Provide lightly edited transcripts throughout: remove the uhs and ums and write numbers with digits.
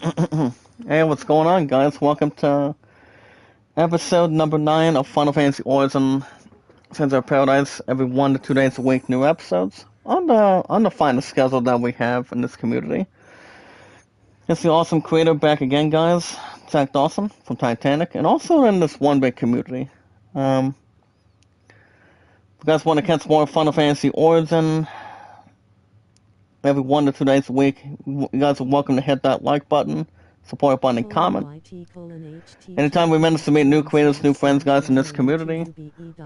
Hey, what's going on, guys? Welcome to episode number 9 of Final Fantasy Origin Sands of Paradise. Every 1 to 2 days a week, new episodes on the finest schedule that we have in this community. It's the awesome creator back again, guys. Zach Dawson from Titanic, and also in this one big community. If you guys want to catch more Final Fantasy Origin every 1 to 2 days a week, you guys are welcome to hit that like button, support button, and comment. Anytime we manage to meet new creators, new friends, guys, in this community,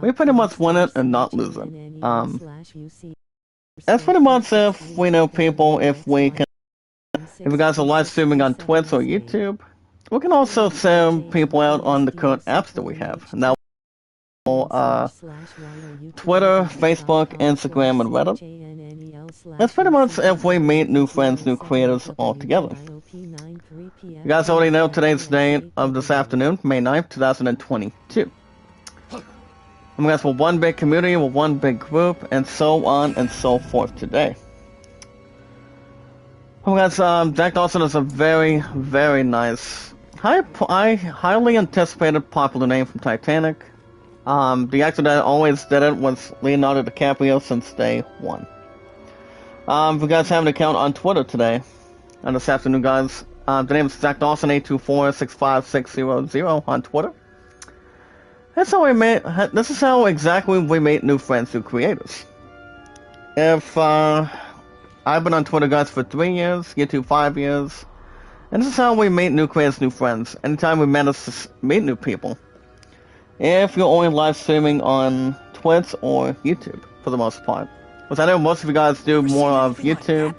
we pretty much win it and not lose it. That's pretty much if we know people, if you guys are live streaming on Twitch or YouTube, we can also send people out on the current apps that we have. Now, Twitter, Facebook, Instagram, and Reddit. That's pretty much if we meet new friends, new creators all together. You guys already know today's date of this afternoon, May 9th, 2022. And guys, we're one big community, we're one big group, and so on and so forth today. Guys, Jack Dawson is a very, very nice, highly anticipated popular name from Titanic. The actor that always did it was Leonardo DiCaprio since day one. If you guys have an account on Twitter today, and this afternoon, guys, the name is Zach Dawson 824-65600 on Twitter. That's how this is how exactly we meet new friends, new creators. If, I've been on Twitter, guys, for 3 years, YouTube 5 years, and this is how we meet new creators, new friends. Anytime we manage to meet new people. If you're only live streaming on Twitch or YouTube, for the most part. Because I know most of you guys do more of YouTube,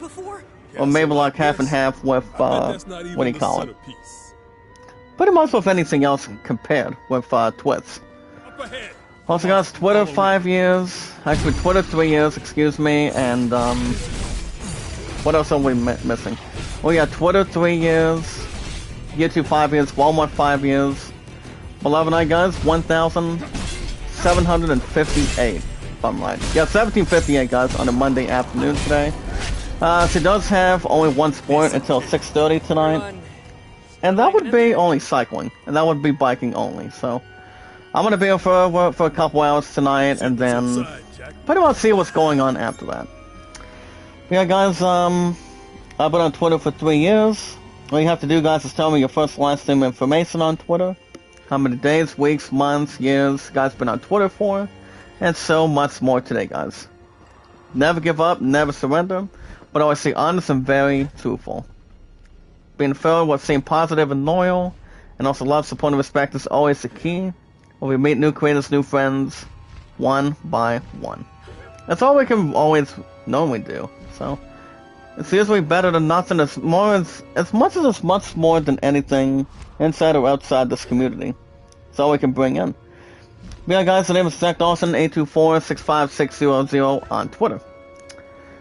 or maybe like half and half with, what do you call it? Pretty much with anything else compared with, Twitch. Also, guys, Twitter 5 years, actually Twitter 3 years, excuse me, and, what else are we missing? Oh yeah, Twitter 3 years, YouTube 5 years, Walmart 5 years, 11 night, guys, 1,758, if I'm right. Yeah, 1758, guys, on a Monday afternoon today. She does have only one sport until 6:30 tonight, and that would be only cycling, and that would be biking only, so I'm gonna be here for a couple hours tonight, and then pretty much see what's going on after that. Yeah, guys, I've been on Twitter for 3 years. All you have to do, guys, is tell me your first last name information on Twitter. How many days, weeks, months, years you guys been on Twitter for. And so much more today, guys. Never give up, never surrender. But always stay honest and very truthful. Being filled with staying positive and loyal. And also love, support, and respect is always the key. When we meet new creators, new friends, one by one. That's all we can always normally do. So, it's usually better than nothing. As much as it's much more than anything inside or outside this community. That's all we can bring in. Yeah, guys, the name is Zach Dawson 824-65600 on Twitter. If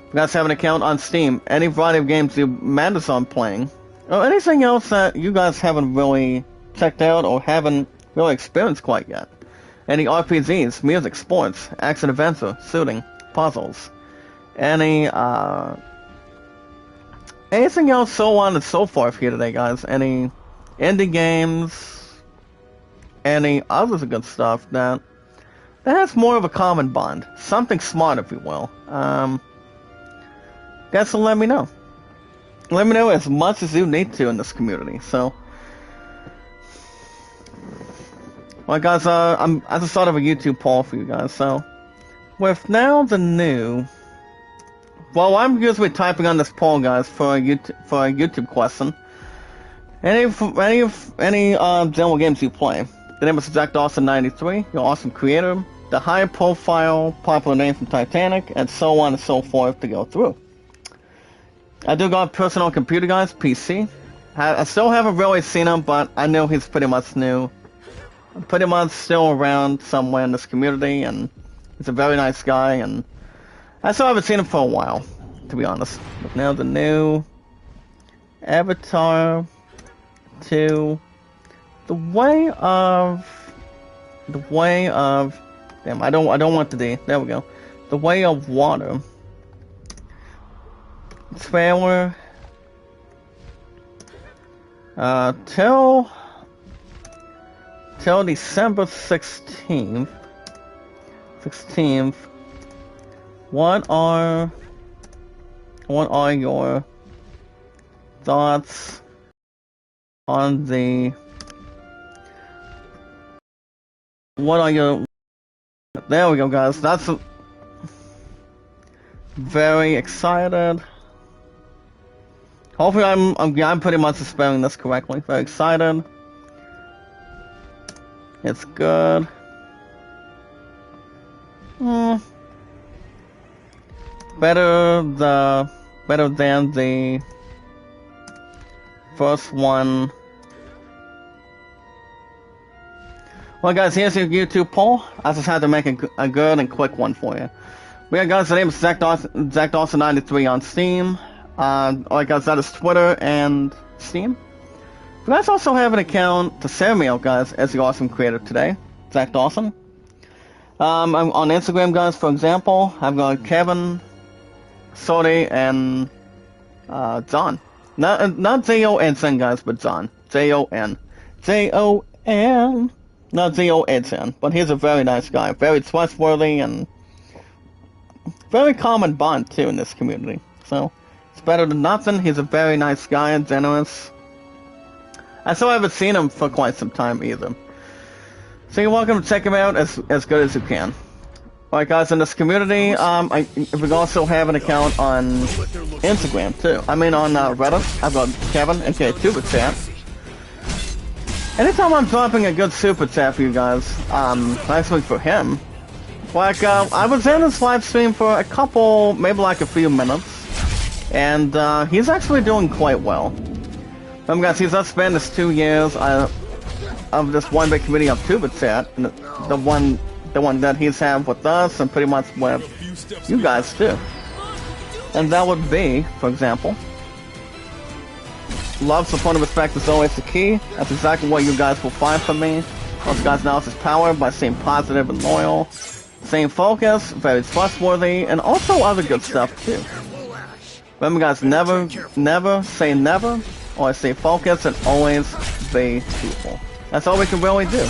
you guys have an account on Steam, any variety of games you manage on playing, or anything else that you guys haven't really checked out or haven't really experienced quite yet. Any RPGs, music, sports, action adventure, shooting, puzzles, anything else, so on and so forth here today, guys. Any indie games, any other good stuff that has more of a common bond. Something smart, if you will. Guys, so let me know. Let me know as much as you need to in this community, so. Well, guys, I just thought of a YouTube poll for you guys, so. With now the new. Well, I'm usually typing on this poll, guys, for a YouTube question. Any general games you play. The name is Jack Dawson 93, your awesome creator, the high profile, popular name from Titanic, and so on and so forth to go through. I do got personal computer, guys, PC. I still haven't really seen him, but I know he's pretty much new. Pretty much still around somewhere in this community, and he's a very nice guy, and I still haven't seen him for a while, to be honest. But now the new Avatar 2, the way of, damn, I don't want the D, there we go. The Way of Water. Trailer Till December 16th. What are your thoughts on the? What are your? There we go, guys. That's very excited. Hopefully, I'm pretty much spelling this correctly. Very excited. It's good. Better than the first one. Well, guys, here's your YouTube poll. I just had to make a good and quick one for you. But yeah, guys, the name is Zach Dawson 93 on Steam. Alright, guys, that is Twitter and Steam. You guys also have an account to send me out, guys, as the awesome creator today, Zach Dawson. I'm on Instagram, guys, for example. I've got Kevin, Sody, and John. Not Z-O-N-N, guys, but John. J-O-N. J-O-N. Not Z-O-N-N. But he's a very nice guy. Very trustworthy and very common bond, too, in this community. So, it's better than nothing. He's a very nice guy and generous. I still haven't seen him for quite some time, either. So you're welcome to check him out as good as you can. Alright, guys, in this community, we also have an account on Instagram, too. I mean, on Reddit. I've got Kevin, aka Super Chat. Anytime I'm dropping a good Super Chat for you guys, actually for him, like, I was in his live stream for a couple, maybe like a few minutes, and he's actually doing quite well. Remember, guys, he's just spent this 2 years of this one big community of Tuba Chat, and the one that he's had with us, and pretty much with you guys too. And that would be, for example, love, support, and respect is always the key. That's exactly what you guys will find from me. Most guys now is powered by staying positive and loyal, staying focused, very trustworthy, and also other good stuff too. Remember, guys, never say never. Always stay focused and always be truthful. That's all we can really do.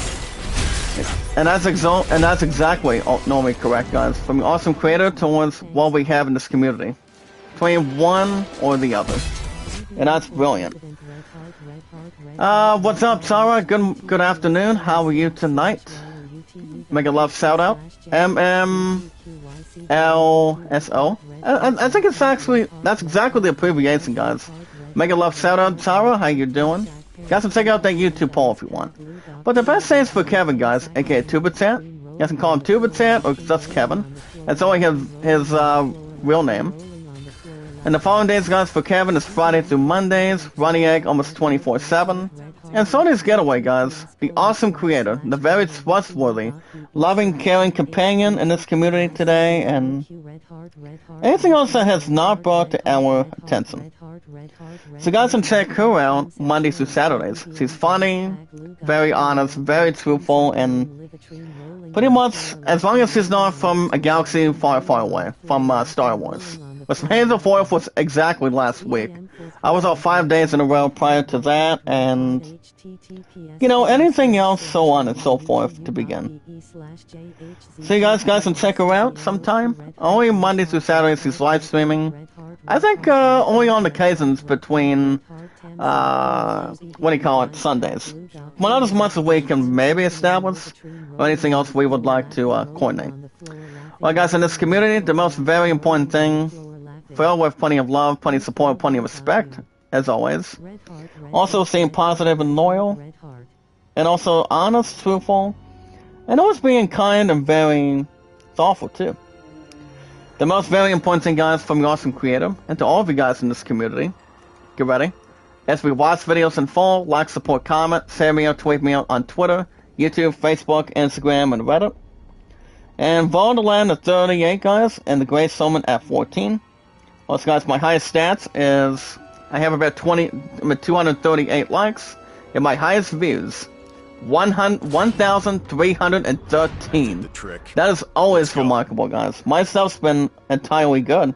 And that's exactly normally correct, guys. From the awesome creator towards what we have in this community. Between one or the other. And that's brilliant. What's up, Sarah? Good afternoon. How are you tonight? Make a love shout out. MMLSO. I think that's exactly the abbreviation, guys. Make a love shout out, Tara. How you doing? Guys, can check out that YouTube poll if you want. But the best thing is for Kevin, guys, aka Tubatat. You guys can call him Tubatat or just Kevin. That's only his real name. And the following days, guys, for Kevin is Friday through Mondays, Running Egg almost 24/7. And Sony's Getaway, guys, the awesome creator, the very trustworthy, loving, caring companion in this community today, and anything else that has not brought to our attention. So guys can check her out Mondays through Saturdays. She's funny, very honest, very truthful, and pretty much, as long as she's not from a galaxy far, far away, from Star Wars. Which Hazel 4th was exactly last week. I was out 5 days in a row prior to that, and, you know, anything else, so on and so forth, to begin. So you guys can check her out sometime. Only Mondays through Saturdays she's live streaming. I think only on occasions between, Sundays. Well, not as much as we can maybe establish, or anything else we would like to coordinate. Well, guys, in this community, the most very important thing, filled with plenty of love, plenty of support, plenty of respect, as always. Also staying positive and loyal. And also honest, truthful, and always being kind and very thoughtful, too. The most very important thing, guys, from the awesome creator, and to all of you guys in this community, get ready. As we watch videos in full, like, support, comment, share me out, tweet me out on Twitter, YouTube, Facebook, Instagram, and Reddit. And Valderland at 38, guys, and the Great Soulman at 14. Also, guys, my highest stats is I have about 238 likes, and my highest views, 1,313. That is always remarkable, guys. My stuff's been entirely good.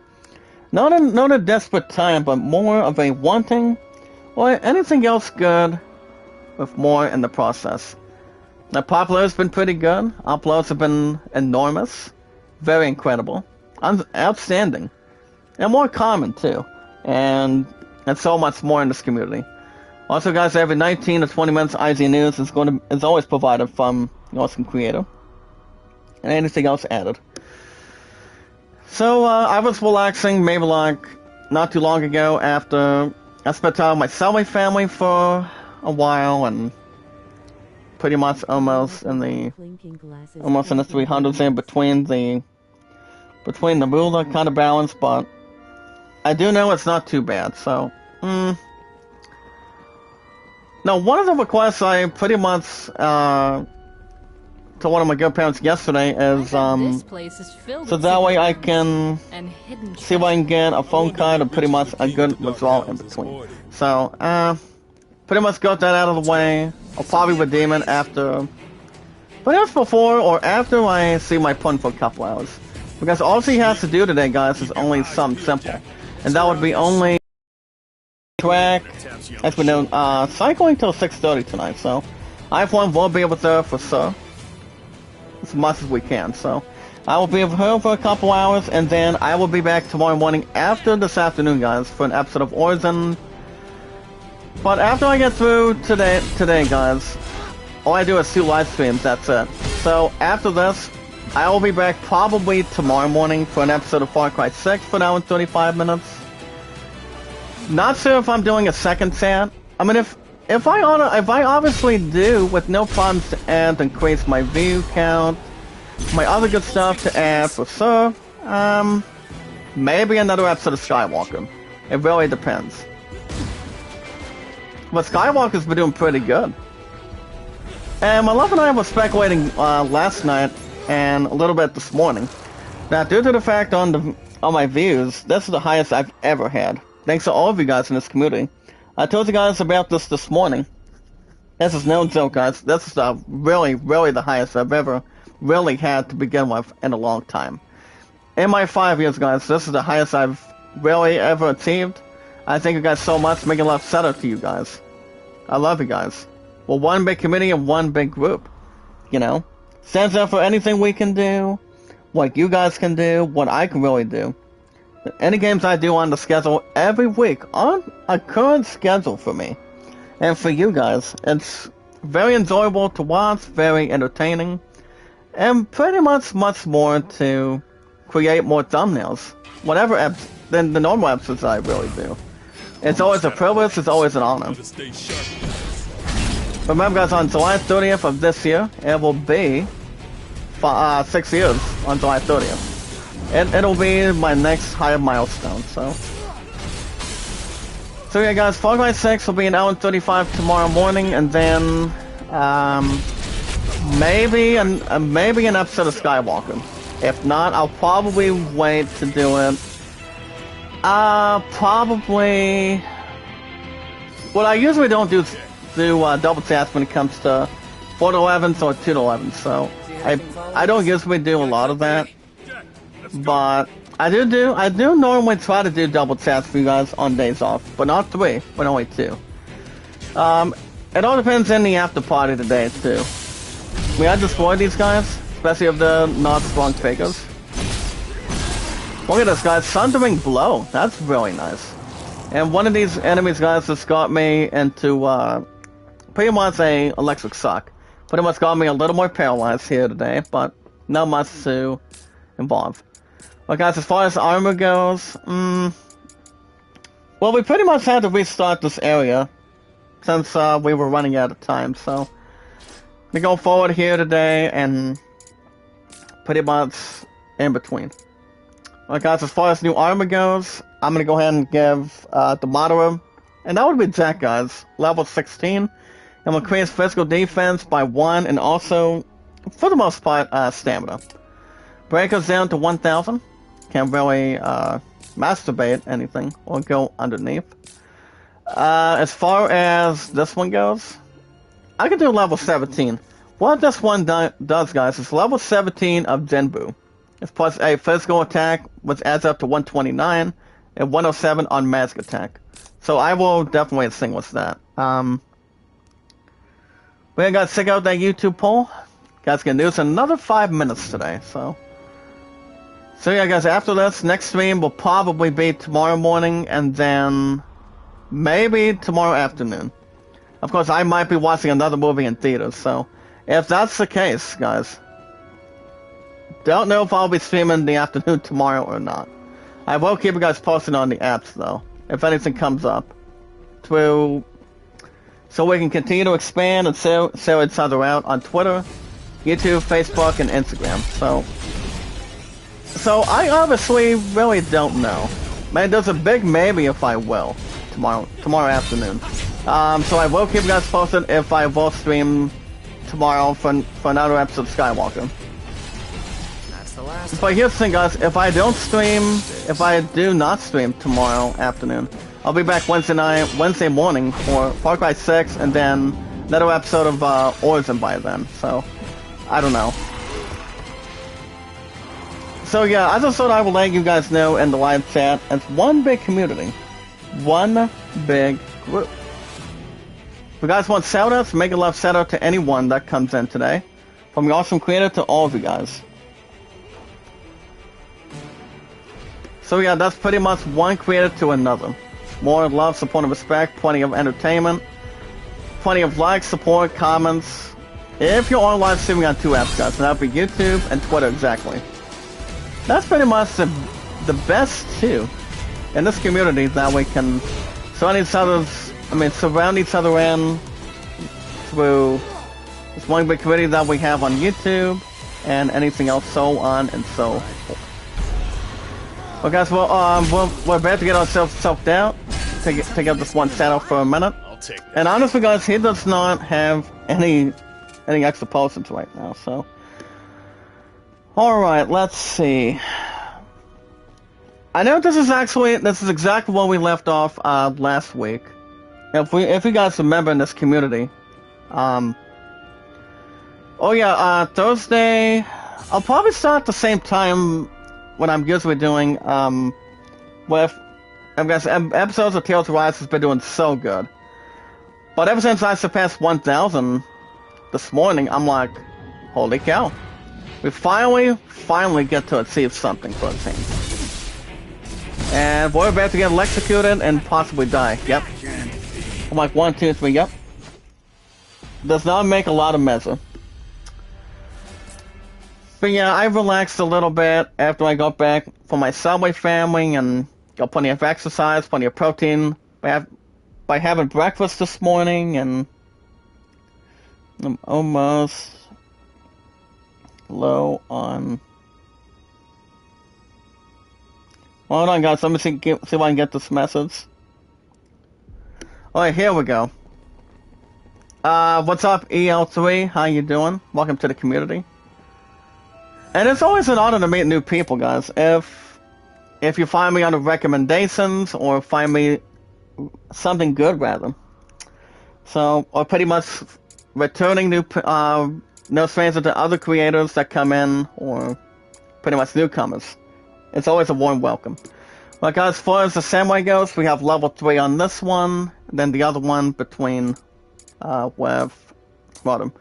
Not a desperate time, but more of a wanting, or anything else good with more in the process. The popularity has been pretty good. Uploads have been enormous. Very incredible. Outstanding. And more common, too. And so much more in this community. Also, guys, every 19 to 20 minutes, IZ News is always provided from Awesome Creator. And anything else added. So, I was relaxing maybe like not too long ago after I spent time with my Subway family for a while and pretty much almost in the 300s in between the ruler kind of balance, but I do know it's not too bad, so now one of the requests I pretty much to one of my good parents yesterday is so that way I can see if I can get a phone card and pretty much a good withdrawal in between. So pretty much got that out of the way. I'll probably redeem it after, but it was before or after I see my pun for a couple hours. Because all he has to do today, guys, is only something simple, and that would be only track. As we know, cycling till 6:30 tonight. So iPhone will be with her for sure, as much as we can. So I will be with her for a couple hours, and then I will be back tomorrow morning after this afternoon, guys, for an episode of Origin. But after I get through today, guys, all I do is 2 live streams. That's it. So after this, I will be back probably tomorrow morning for an episode of Far Cry 6 for an hour and 35 minutes. Not sure if I'm doing a second chat. I mean, if I obviously do, with no problems to add, increase my view count, my other good stuff to add for sure, maybe another episode of Skywalker. It really depends. But Skywalker's been doing pretty good. And my love and I were speculating last night and a little bit this morning that due to the fact on my views, this is the highest I've ever had. Thanks to all of you guys in this community. I told you guys about this morning. This is no joke, guys. This is really, really the highest I've ever really had to begin with in a long time. In my 5 years, guys, this is the highest I've really ever achieved. I thank you guys so much, making love set up to you guys. I love you guys. We're one big community and one big group. You know? Stands out for anything we can do, what you guys can do, what I can really do. Any games I do on the schedule every week, on a current schedule for me. And for you guys, it's very enjoyable to watch, very entertaining, and pretty much more to create more thumbnails. Whatever apps than the normal episodes I really do. It's always a privilege, it's always an honor. Remember, guys, on July 30th of this year, it will be 6 years on July 30th. It'll be my next higher milestone, so yeah, guys, Far Cry 6 will be an hour and 35 tomorrow morning, and then maybe an episode of Skywalker. If not, I'll probably wait to do it. Probably. Well, I usually don't do double taps when it comes to 4 to 11s or 2 to 11s, so I don't usually do a lot of that. But I do normally try to do double taps for you guys on days off, but not 3, but only 2. It all depends on the after party today too. I destroyed these guys, especially of the not strong fakers. Look at this, guys. Thundering Blow. That's really nice. And one of these enemies, guys, just got me into pretty much a electric shock. Pretty much got me a little more paralyzed here today, but not much to involve. But guys, as far as armor goes, well, we pretty much had to restart this area since we were running out of time. So we go forward here today and pretty much in between. Alright, guys, as far as new armor goes, I'm going to go ahead and give the Moderate, and that would be Jack, guys, level 16. And will increase physical defense by 1, and also, for the most part, stamina. Breaker's down to 1,000. Can't really masturbate anything or go underneath. As far as this one goes, I can do level 17. What this one does, guys, is level 17 of Jinbu. It's plus a physical attack, which adds up to 129, and 107 on Magic Attack. So I will definitely sing with that. We got to check out that YouTube poll. Guys, get news in another 5 minutes today, so yeah, guys, after this, next stream will probably be tomorrow morning, and then maybe tomorrow afternoon. Of course, I might be watching another movie in theaters, so if that's the case, guys, don't know if I'll be streaming in the afternoon tomorrow or not. I will keep you guys posted on the apps, though, if anything comes up, so we can continue to expand and sell each other out on Twitter, YouTube, Facebook, and Instagram. So I obviously really don't know. Man, there's a big maybe if I will tomorrow afternoon. So I will keep you guys posted if I will stream tomorrow for another episode of Skywalker. That's the last. But here's the thing, guys. If I do not stream tomorrow afternoon, I'll be back Wednesday morning for Far Cry 6, and then another episode of Origin by then. So I don't know. So yeah, I just thought I would let you guys know in the live chat, it's one big community. One big group. If you guys want shoutouts, make a love shoutout to anyone that comes in today. From the awesome creator to all of you guys. So yeah, that's pretty much one creator to another. More love, support, and respect, plenty of entertainment, plenty of likes, support, comments. If you're on live streaming on two apps, guys, and that'll be YouTube and Twitter exactly. That's pretty much the best two in this community that we can surround each other in through this one big community that we have on YouTube and anything else, so on and so forth. Well, guys, we're about to get ourselves selfed out. Take up this one shadow for a minute. And honestly, guys, he does not have any extra potions right now, so. Alright, let's see. I know this is exactly where we left off last week. If you guys remember in this community. Thursday, I'll probably start at the same time when I'm usually doing, episodes of Tales of Rise has been doing so good. But ever since I surpassed 1,000 this morning, I'm like, holy cow. We finally get to achieve something for a team. And we're about to get electrocuted and possibly die. Yep. I'm like 1, 2, 3, yep. Does not make a lot of measure. But yeah, I relaxed a little bit after I got back from my Subway family and got plenty of exercise, plenty of protein by having breakfast this morning, and I'm almost low on. Hold on, guys. Let me see if I can get this message. Alright, here we go. What's up, EL3? How you doing? Welcome to the community. And it's always an honor to meet new people, guys. If you find me under recommendations or find me something good, rather. So, or pretty much returning no stranger to other creators that come in, or pretty much newcomers. It's always a warm welcome. But guys, as far as the Samurai goes, we have level 3 on this one, and then the other one between with Rodham.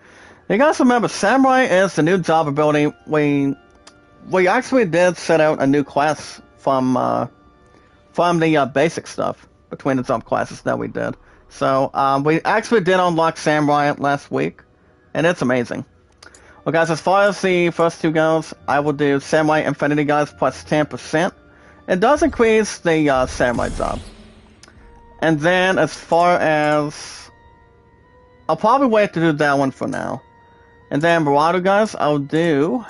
You guys remember, Samurai is the new job ability. We actually did set out a new class from the basic stuff between the jump classes that we did. So we actually did unlock Samurai last week, and it's amazing. Well, guys, as far as the first two goes, I will do Samurai Infinity, guys, plus 10%. It does increase the Samurai job. And then as far as... I'll probably wait to do that one for now. And then Marauder, guys, I will do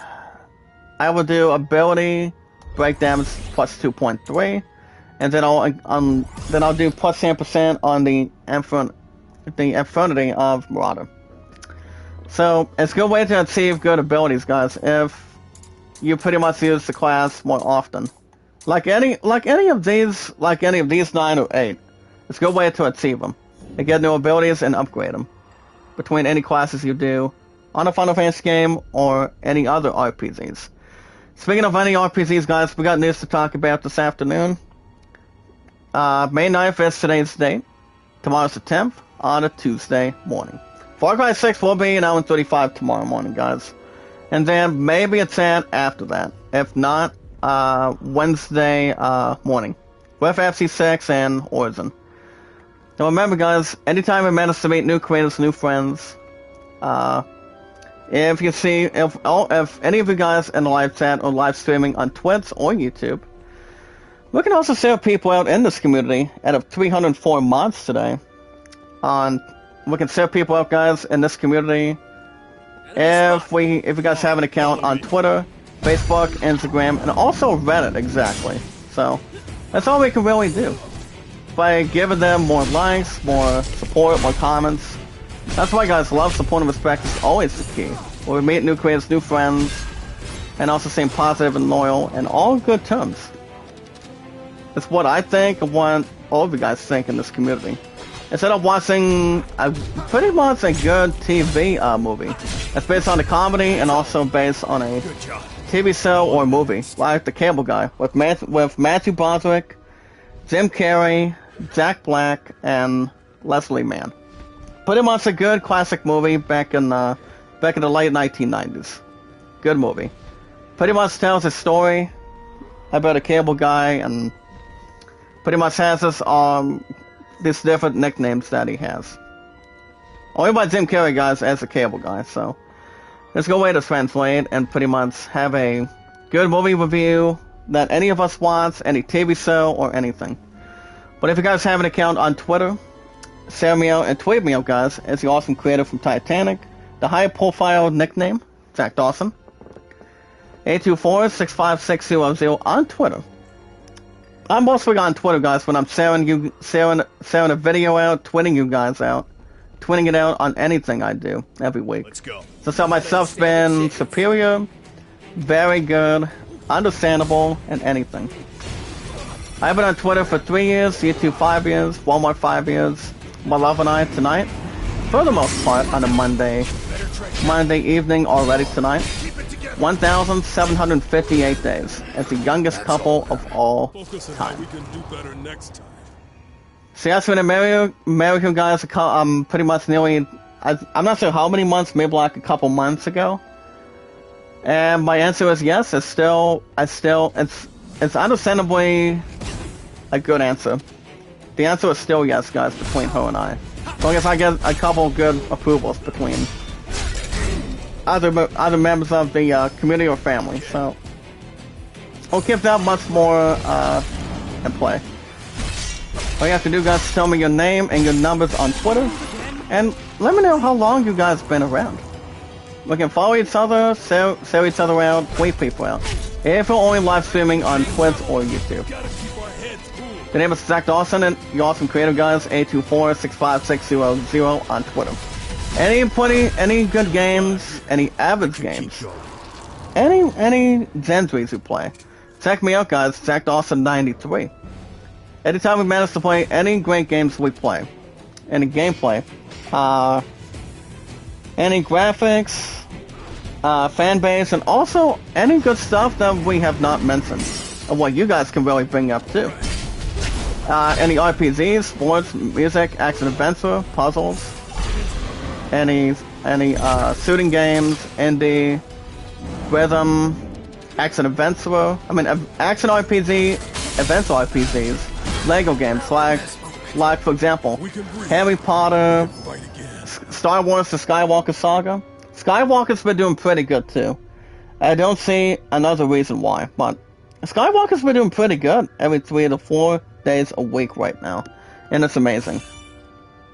ability break damage plus 2.3, and then I'll do plus 10% on the Infernity of Marauder. So it's a good way to achieve good abilities, guys, if you pretty much use the class more often. Like any of these 9 or 8, it's a good way to achieve them. To get new abilities and upgrade them between any classes you do on a Final Fantasy game or any other RPGs. Speaking of any RPGs, guys, we got news to talk about this afternoon. May 9th is today's date. Tomorrow's the 10th on a Tuesday morning. Far Cry 6 will be an hour and 35 tomorrow morning, guys. And then maybe a 10 after that. If not, Wednesday morning. With FC6 and Origin. Now remember, guys, anytime we manage to meet new creators, new friends, if you see, if any of you guys in the live chat or live streaming on Twitch or YouTube, we can also share people out in this community. Out of 304 mods today, we can share people out, guys, in this community. If you guys have an account on Twitter, Facebook, Instagram, and also Reddit, exactly. So that's all we can really do. By giving them more likes, more support, more comments. That's why, guys, love, support, and respect is always the key. When we meet new creators, new friends, and also staying positive and loyal, and all good terms. It's what I think and what all of you guys think in this community. Instead of watching pretty much a good TV movie, that's based on a comedy and also based on a TV show or movie, like The Cable Guy, with Matthew Broderick, Jim Carrey, Jack Black, and Leslie Mann. Pretty much a good classic movie back in the late 1990s. Good movie. Pretty much tells a story about a cable guy and pretty much has these different nicknames that he has. Only by Jim Carrey, guys, as a cable guy, so there's a good way to translate and pretty much have a good movie review that any of us wants, any TV show or anything. But if you guys have an account on Twitter, share me out and tweet me out, guys, as the awesome creator from Titanic, the high profile nickname, Jack Dawson, 824-65600 on Twitter. I'm mostly on Twitter, guys, when I'm sharing a video out, tweeting you guys out, tweeting it out on anything I do every week. Let's go. So myself's been superior, very good, understandable, and anything. I've been on Twitter for 3 years, YouTube 5 years, Walmart 5 years, my love and I tonight, for the most part, on a Monday evening already tonight. 1,758 days as the youngest couple of all time. See, that's when American guys pretty much nearly, I'm not sure how many months, maybe like a couple months ago. And my answer is yes. It's understandably a good answer. The answer is still yes, guys, between her and I. So I guess I get a couple good approvals between other members of the community or family. So I'll give that much more in play. All you have to do, guys, is tell me your name and your numbers on Twitter, and let me know how long you guys been around. We can follow each other, share each other out, tweet people out. If you're only live streaming on Twitch or YouTube. The name is Jack Dawson, and you awesome creator, guys. 824-65600 on Twitter. Any good games, any average games, any Gentries who play, check me out, guys. Jack Dawson 93. Anytime we manage to play any great games we play, any gameplay, any graphics, fan base, and also any good stuff that we have not mentioned, and what you guys can really bring up too. Any RPGs, sports, music, action adventure, puzzles, any shooting games, indie, rhythm, action adventure, action RPG, adventure RPGs, Lego games, like for example, Harry Potter, Star Wars: The Skywalker Saga. Skywalker's been doing pretty good too. I don't see another reason why, but Skywalker's been doing pretty good every 3 to 4 days a week right now, and it's amazing.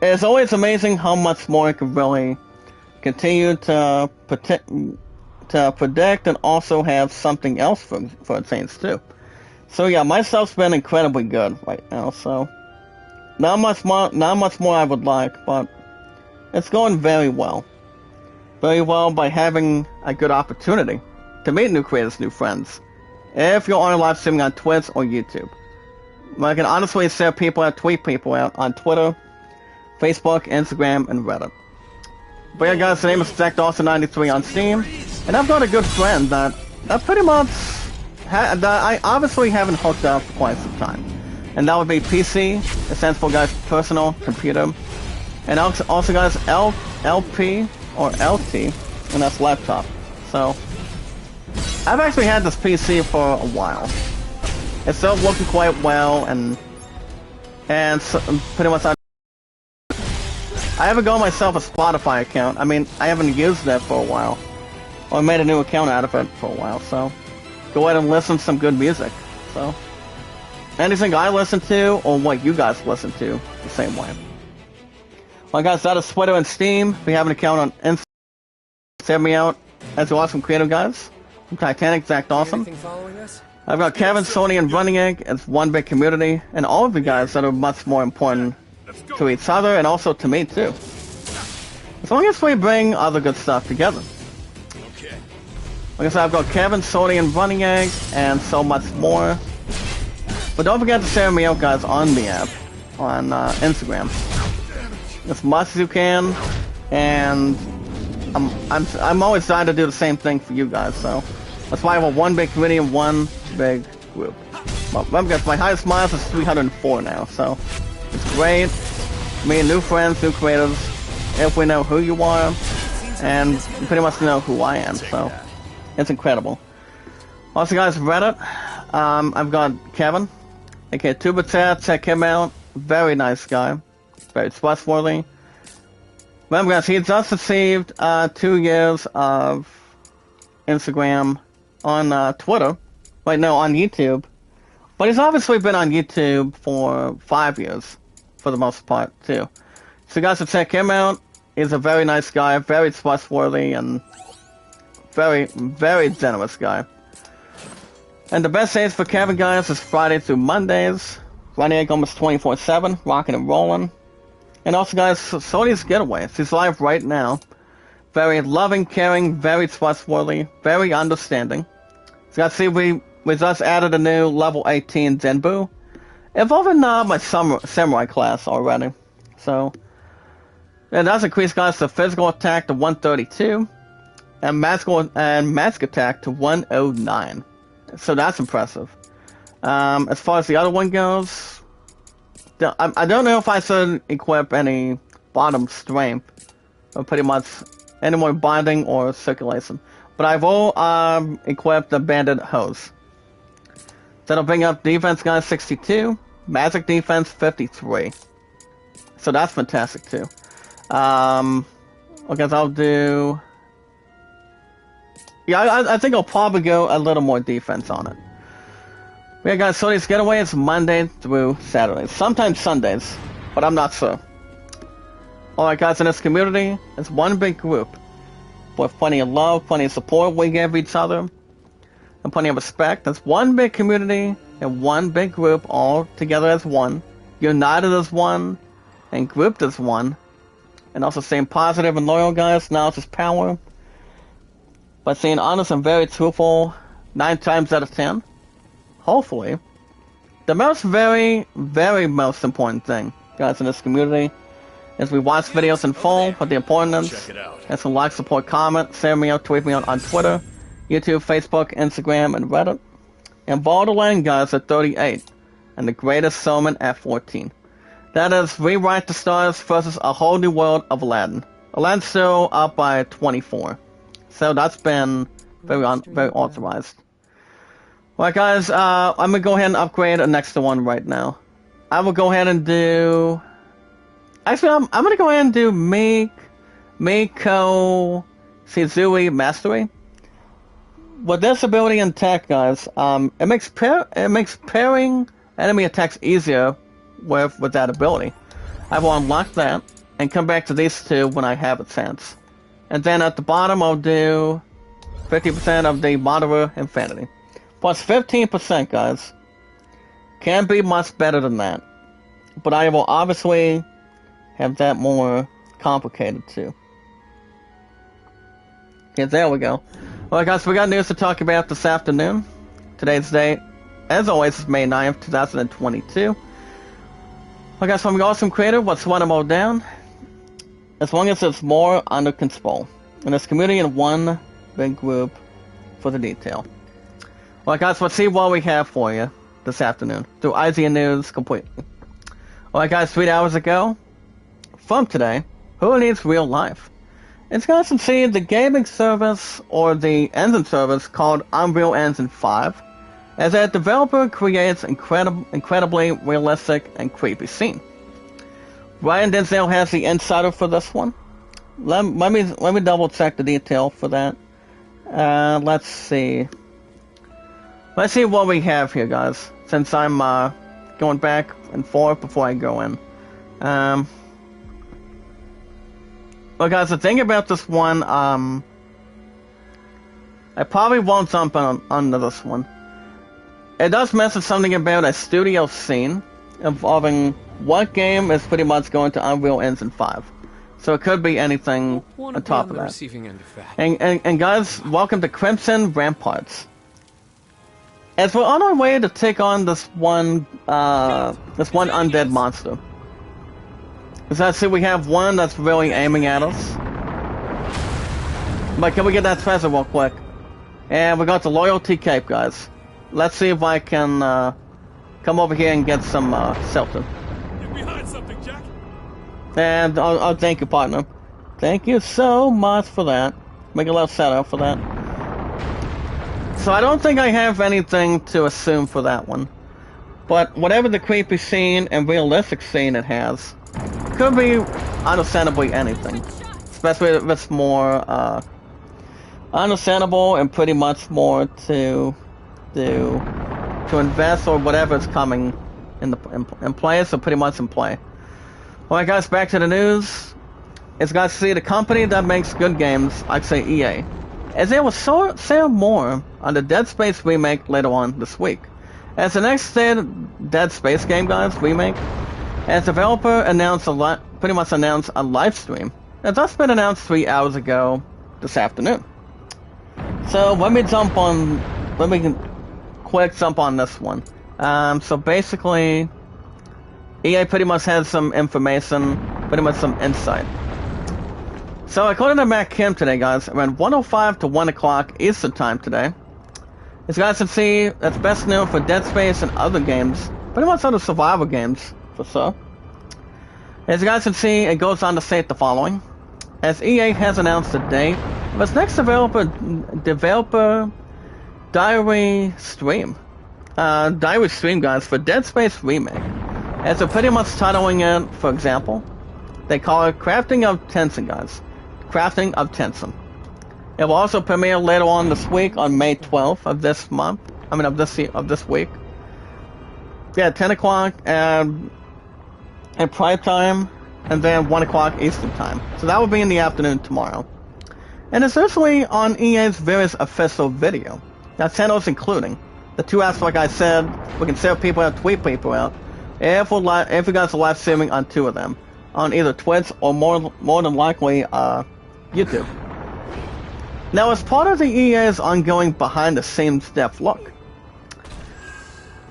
It's always amazing how much more it can really continue to predict and also have something else for a change too. So yeah, my stuff's been incredibly good right now, so not much more I would like, but it's going very well. Very well by having a good opportunity to meet new creators, new friends. If you're on live streaming on Twitch or YouTube. I can honestly share people out, tweet people out on Twitter, Facebook, Instagram, and Reddit. But yeah, guys, the name is Jack Dawson 93 on Steam, and I've got a good friend that pretty much that I obviously haven't hooked up for quite some time. and that would be PC. It stands for, guys, personal computer. And also guys, LP or LT, and that's laptop. So I've actually had this PC for a while. It's still working quite well, and so, pretty much I haven't got myself a Spotify account. I mean, I haven't used that for a while, or made a new account out of it for a while. So go ahead and listen to some good music. So anything I listen to, or what you guys listen to, the same way. Well, guys, that is Twitter and Steam. If you have an account on Instagram, send me out as you awesome creative guys. I'm Titanic, Zach Dawson. I've got Kevin, Sony, and Running Egg. It's one big community, and all of you guys that are much more important to each other and also to me too. As long as we bring other good stuff together. Okay. Like I said, I've got Kevin, Sony, and Running Egg, and so much more. But don't forget to share me out, guys, on the app, on Instagram, as much as you can. And I'm always trying to do the same thing for you guys. So that's why I have one big community and one big group. Well, my highest miles is 304 now, so it's great. Me and new friends, new creators, if we know who you are, and you pretty much know who I am, so it's incredible. Also, guys, Reddit, I've got Kevin, aka Tubertat, check him out. Very nice guy, very trustworthy. Remember, guys, he just received 2 years of Instagram on Twitter. Wait, no, on YouTube. But he's obviously been on YouTube for 5 years, for the most part, too. So you guys should check him out. He's a very nice guy, very trustworthy, and very, very generous guy. And the best days for Kevin, guys, is Friday through Mondays. Running Egg almost 24/7, rocking and rolling. And also, guys, Sony's Getaways. He's live right now. Very loving, caring, very trustworthy, very understanding. So guys, see, we just added a new level 18 Zenbu, involving my samurai class already. So, and that's increased, guys, the physical attack to 132, and magic attack to 109. So that's impressive. As far as the other one goes, I don't know if I should equip any bottom strength, or pretty much any more binding or circulation. But I will equip the banded hose. That'll bring up defense, guys, 62, magic defense 53. So that's fantastic too. Okay, so I'll do. Yeah, I think I'll probably go a little more defense on it. Yeah, guys, Sony's Getaway is Monday through Saturday. Sometimes Sundays, but I'm not sure. Alright, guys, in this community, it's one big group. With plenty of love, plenty of support we give each other, and plenty of respect. It's one big community and one big group, all together as one, united as one, and grouped as one. And also staying positive and loyal, guys. Knowledge is power. By staying honest and very truthful 9 times out of 10. Hopefully. The very most important thing, guys, in this community is we watch videos in full with the importance. And so like, support, comment, share me out, tweet me out on Twitter, YouTube, Facebook, Instagram, and Reddit. And Borderland, guys, at 38. And the Greatest Showman at 14. That is Rewrite the Stars versus A Whole New World of Aladdin. Aladdin's still up by 24. So that's been very authorized. Well, guys, I'm going to go ahead and upgrade a next one right now. I will go ahead and do... Actually, I'm going to go ahead and do Miko Shizui Mastery. With this ability and tech, guys, it makes pairing enemy attacks easier with that ability. I will unlock that and come back to these two when I have a chance. And then at the bottom, I'll do 50% of the Moderate Infinity. Plus 15%, guys. Can be much better than that. But I will obviously have that more complicated too. Okay, there we go. Alright, guys, we got news to talk about this afternoon. Today's date, as always, is May 9th, 2022. Alright, guys, from Awesome Creator, what's one more down? As long as it's more under control. And this community in one big group for the detail. Alright, guys, let's see what we have for you. this afternoon through IZN News completely. Alright guys, 3 hours ago, from today, Who Needs Real Life? It's guys can see the gaming service or the engine service called Unreal Engine 5 as a developer creates incredibly realistic and creepy scene. Ryan Denzel has the insider for this one. Let me double check the detail for that. Let's see. Let's see what we have here, guys. Since I'm going back and forth before I go in. Well, guys, the thing about this one, I probably won't jump onto this one. It does mention something about a studio scene involving what game is pretty much going to Unreal Engine 5. So it could be anything on top of that. And guys, welcome to Crimson Ramparts. As we're on our way to take on this one undead monster. As I see, we have one that's really aiming at us. But can we get that treasure real quick? And we got the Loyalty Cape, guys. Let's see if I can come over here and get some shelter. Get behind something, Jack. And I'll thank you, partner. Thank you so much for that. Make a little setup for that. So I don't think I have anything to assume for that one. But whatever the creepy scene and realistic scene it has, could be understandably anything. Especially if it's more understandable and pretty much more to invest or whatever is coming in play, so pretty much in play. Alright guys, back to the news. It's guys to see the company that makes good games, I'd say EA, as they will sell more on the Dead Space remake later on this week. As the next Dead Space game, guys, remake, as developer pretty much announced a live stream. It's just been announced 3 hours ago this afternoon. So let me quick jump on this one. So basically, EA pretty much has some information, pretty much some insight. So according to Matt Kim today, guys, around 1:05 to 1 o'clock Eastern time today, as you guys can see, that's best known for Dead Space and other games, pretty much other survival games, for sure. As you guys can see, it goes on to state the following. As EA has announced the date of its next developer diary stream. Diary stream, guys, for Dead Space Remake. As they're pretty much titling it, for example, they call it Crafting of Tension, guys. Crafting of Tension. It will also premiere later on this week on May 12th of this month. I mean, of this week. Yeah, 10 o'clock and prime time, and then 1 o'clock Eastern time. So that will be in the afternoon tomorrow. And it's actually on EA's various official video. Now, channels including the 2 apps, like I said, we can sell people out, tweet people out. If we guys are live streaming on 2 of them, on either Twitch or more than likely YouTube. Now, as part of the EA's ongoing behind-the-scenes depth look,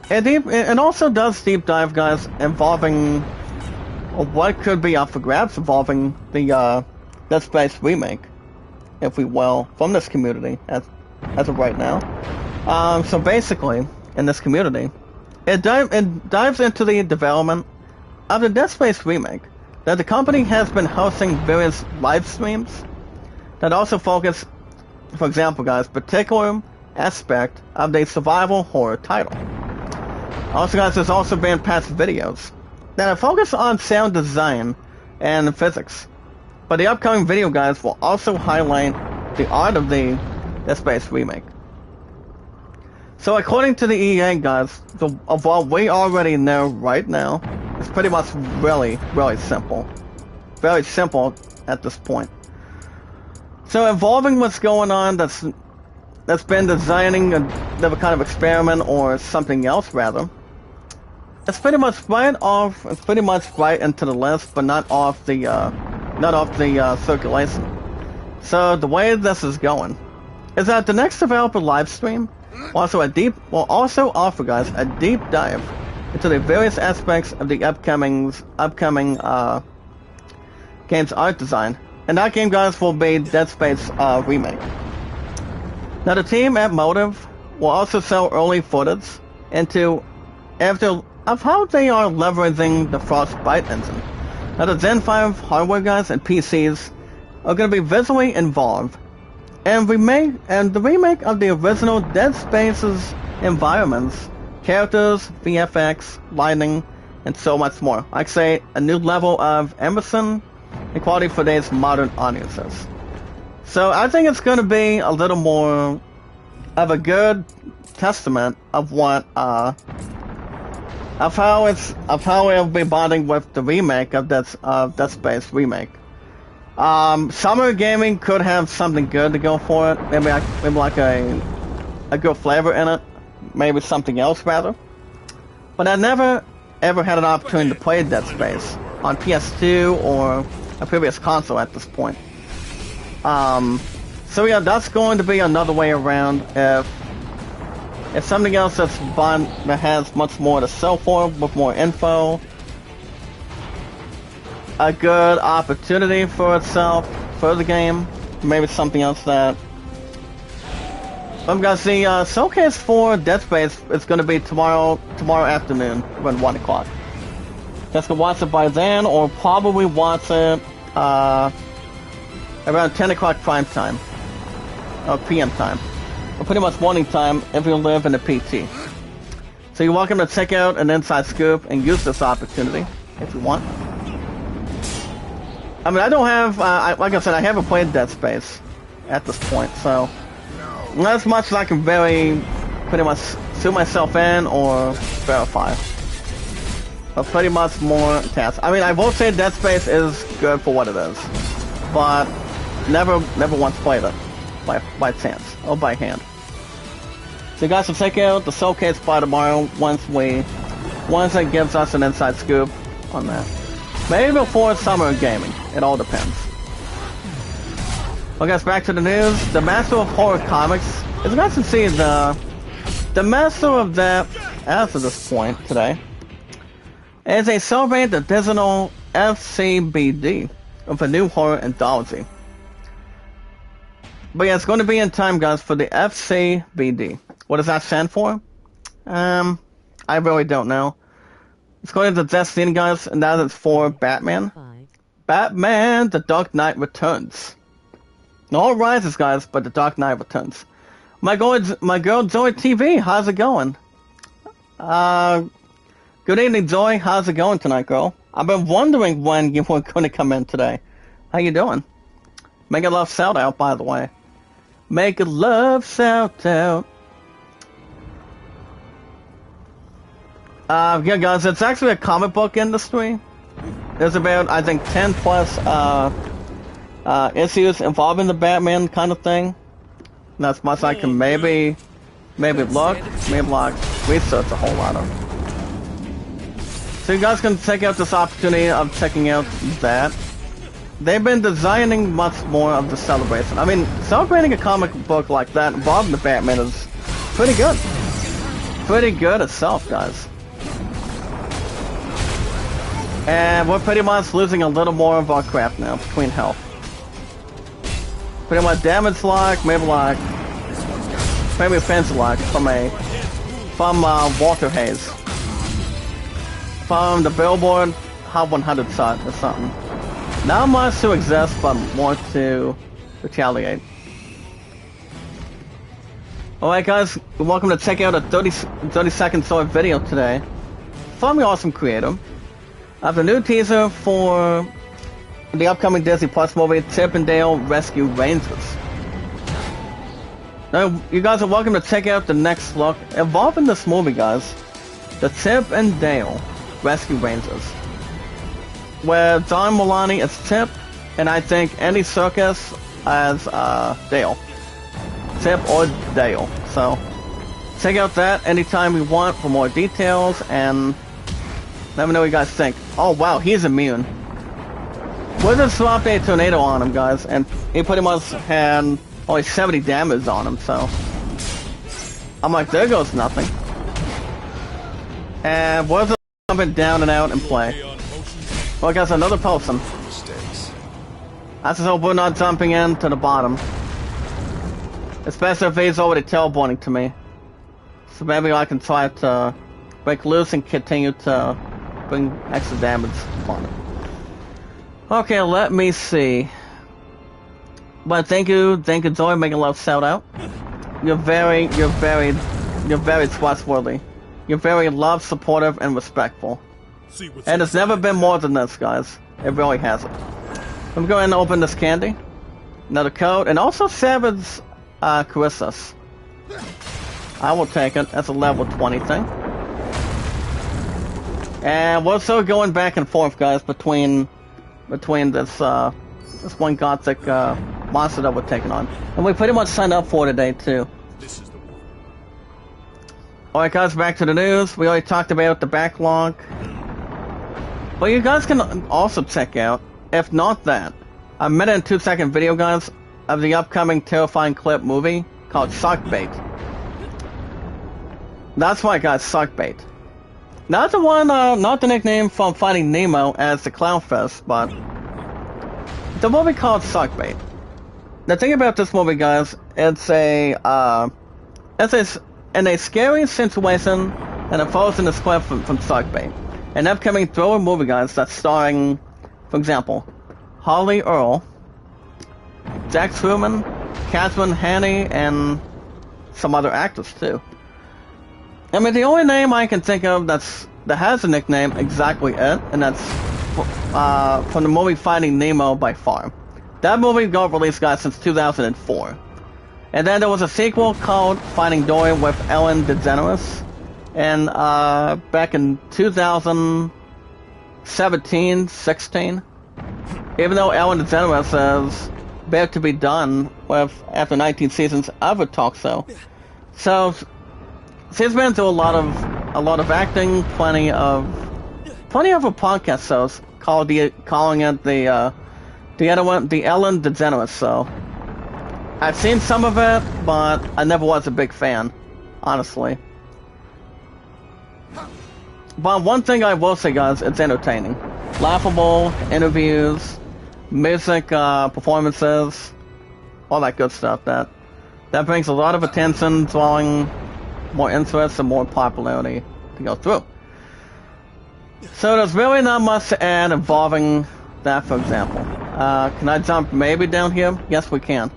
it also does deep dive, guys, involving what could be up for grabs involving the Dead Space remake, if we will, from this community as of right now. So basically, in this community, it dives into the development of the Dead Space remake. That the company has been hosting various live streams that also focus, for example, guys, particular aspect of the survival horror title. Also, guys, there's also been past videos that are focused on sound design and physics. But the upcoming video, guys, will also highlight the art of the Dead Space remake. So according to the EA, guys, of what we already know right now, it's pretty much really, really simple. Very simple at this point. So involving what's going on that's been designing a kind of experiment or something else rather, it's pretty much right into the list, but not off the circulation. So the way this is going is that the next developer live stream will also offer, guys, a deep dive into the various aspects of the upcoming game's art design. And that game, guys, will be Dead Space remake. Now the team at Motive will also sell early footage into of how they are leveraging the Frostbite engine. Now the Zen 5 hardware guys and PCs are going to be visually involved, and the remake of the original Dead Space's environments, characters, VFX, lighting, and so much more. I'd say a new level of immersion and quality for today's modern audiences. So I think it's going to be a little more of a good testament of what of how it'll be bonding with the remake of Dead Space remake. Summer gaming could have something good to go for it. Maybe like a good flavor in it. Maybe something else rather. But I never ever had an opportunity to play Dead Space on PS2 or a previous console at this point. So yeah, that's going to be another way around if something else that has much more to sell for, with more info, a good opportunity for itself, for the game, maybe something else that... Guys, the showcase for Dead Space is going to be tomorrow afternoon, around 1 o'clock. Just gonna watch it by then, or probably watch it around 10 o'clock prime time, or PM time, or pretty much morning time if you live in the PT. So you're welcome to check out an inside scoop and use this opportunity if you want. I mean, I don't have, like I said, I haven't played Dead Space at this point, so not as much as I can pretty much sue myself in or verify. But pretty much more tasks. I mean, I will say Dead Space is good for what it is, but never once played it by chance or by hand. So you guys will check out the showcase by tomorrow once it gives us an inside scoop on that. Maybe before summer gaming. It all depends. Well, guys, back to the news. The Master of Horror Comics. As you guys can see, the Master of that, as of this point today, is a celebrate the digital FCBD of a new horror anthology. But yeah, it's going to be in time, guys, for the FCBD. What does that stand for? I really don't know. It's going to the Destiny, guys, and that is for Batman. Batman, The Dark Knight Returns. It all rises, guys, but The Dark Knight Returns. My girl Zoe TV, how's it going? Good evening, Zoe. How's it going tonight, girl? I've been wondering when you were going to come in today. How you doing? Make a love shout out, by the way. Make a love shout out. Yeah, guys, it's actually a comic book industry. There's about, I think, 10 plus issues involving the Batman kind of thing. And that's much I can maybe look, maybe like research a whole lot of. So you guys can check out this opportunity of checking out that. They've been designing much more of the celebration. I mean, celebrating a comic book like that involving the Batman is pretty good. Pretty good itself, guys. And we're pretty much losing a little more of our craft now between health. Pretty much damage lock, maybe offense lock from Walter Hayes. From the Billboard Hot 100 site or something. Not much to exist, but more to retaliate. Alright guys, welcome to check out a 30-second short video today from the awesome creator of the new teaser for the upcoming Disney Plus movie Chip and Dale Rescue Rangers. Now, you guys are welcome to check out the next look involving this movie, guys. The Chip and Dale Rescue Rangers, where John Mulaney is Chip, and I think Andy Serkis as Dale. Chip or Dale. So, check out that anytime you want for more details, and let me know what you guys think. Oh wow, he's immune. Wizard swapped a tornado on him, guys, and he pretty much had only 70 damage on him, so I'm like, there goes nothing. And Wizard jumping down and out and play. Well, guys, another person. I just hope we're not jumping in to the bottom. Especially if he's already teleporting to me. So maybe I can try to break loose and continue to bring extra damage on it. Okay, let me see. But thank you, Zoe, making a love shout out. You're very trustworthy. You're very loved, supportive, and respectful. And it's never been more than this, guys. It really hasn't. I'm going to open this candy. Another code, and also Savage Charissus. I will take it. That's a level 20 thing. And we're still going back and forth, guys, between this one gothic monster that we're taking on. And we pretty much signed up for today, too. Alright, guys, back to the news. We already talked about the backlog. But you guys can also check out, if not that, a minute and 2-second video, guys, of the upcoming terrifying clip movie called Suckbait. That's right, guys, Suckbait. Not the one, not the nickname from Finding Nemo as the Clownfest, but the movie called Suckbait. The thing about this movie, guys, it's in a scary situation, and it follows in the script from Suckbait. An upcoming thriller movie, guys, that's starring, for example, Holly Earl, Jack Truman, Catherine Haney, and some other actors, too. I mean, the only name I can think of that has a nickname, exactly it, and that's from the movie Finding Nemo by far. That movie got released, guys, since 2004. And then there was a sequel called Finding Dory with Ellen DeGeneres. And back in 2017-16, even though Ellen DeGeneres is about to be done with after 19 seasons of a talk show, so she's been through a lot of acting, plenty of her podcast shows calling it the Ellen DeGeneres show. I've seen some of it, but I never was a big fan, honestly. But one thing I will say, guys, it's entertaining. Laughable, interviews, music, performances, all that good stuff. That brings a lot of attention, drawing more interest and more popularity to go through. So there's really not much to add involving that, for example. Can I jump maybe down here? Yes, we can.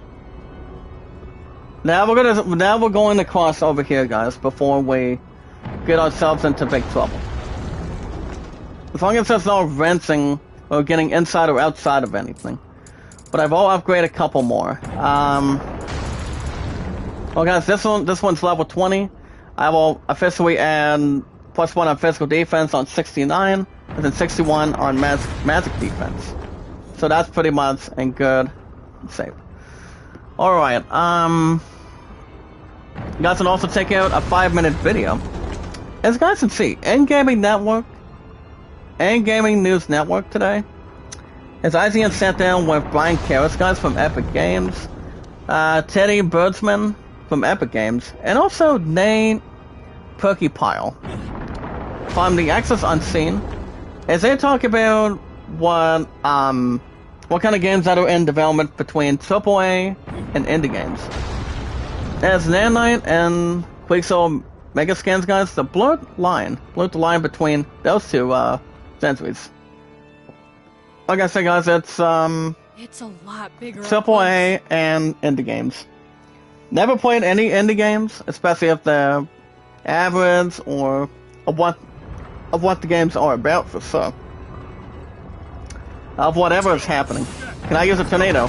Now we're going to cross over here, guys, before we get ourselves into big trouble. As long as there's no rinsing or getting inside or outside of anything. But I've all upgraded a couple more. Well, guys, this one's level 20. I will officially add +1 on physical defense on 69, and then 61 on magic defense. So that's pretty much and good and safe. Alright, you guys can also check out a 5-minute video. As you guys can see, N-Gaming News Network today, as IGN sat down with Brian Karras, guys, from Epic Games, Teddy Birdsman from Epic Games, and also Nate Perkypile from the Access Unseen, as they talk about what kind of games that are in development between AAA and indie games. As Nanite and Quixel Megascans, guys, the blurred the line between those two centuries. Like I said, guys, it's a lot bigger. AAA and indie games. Never played any indie games, especially if they're average or of what the games are about, for sure. Of whatever is happening. Can I use a tornado?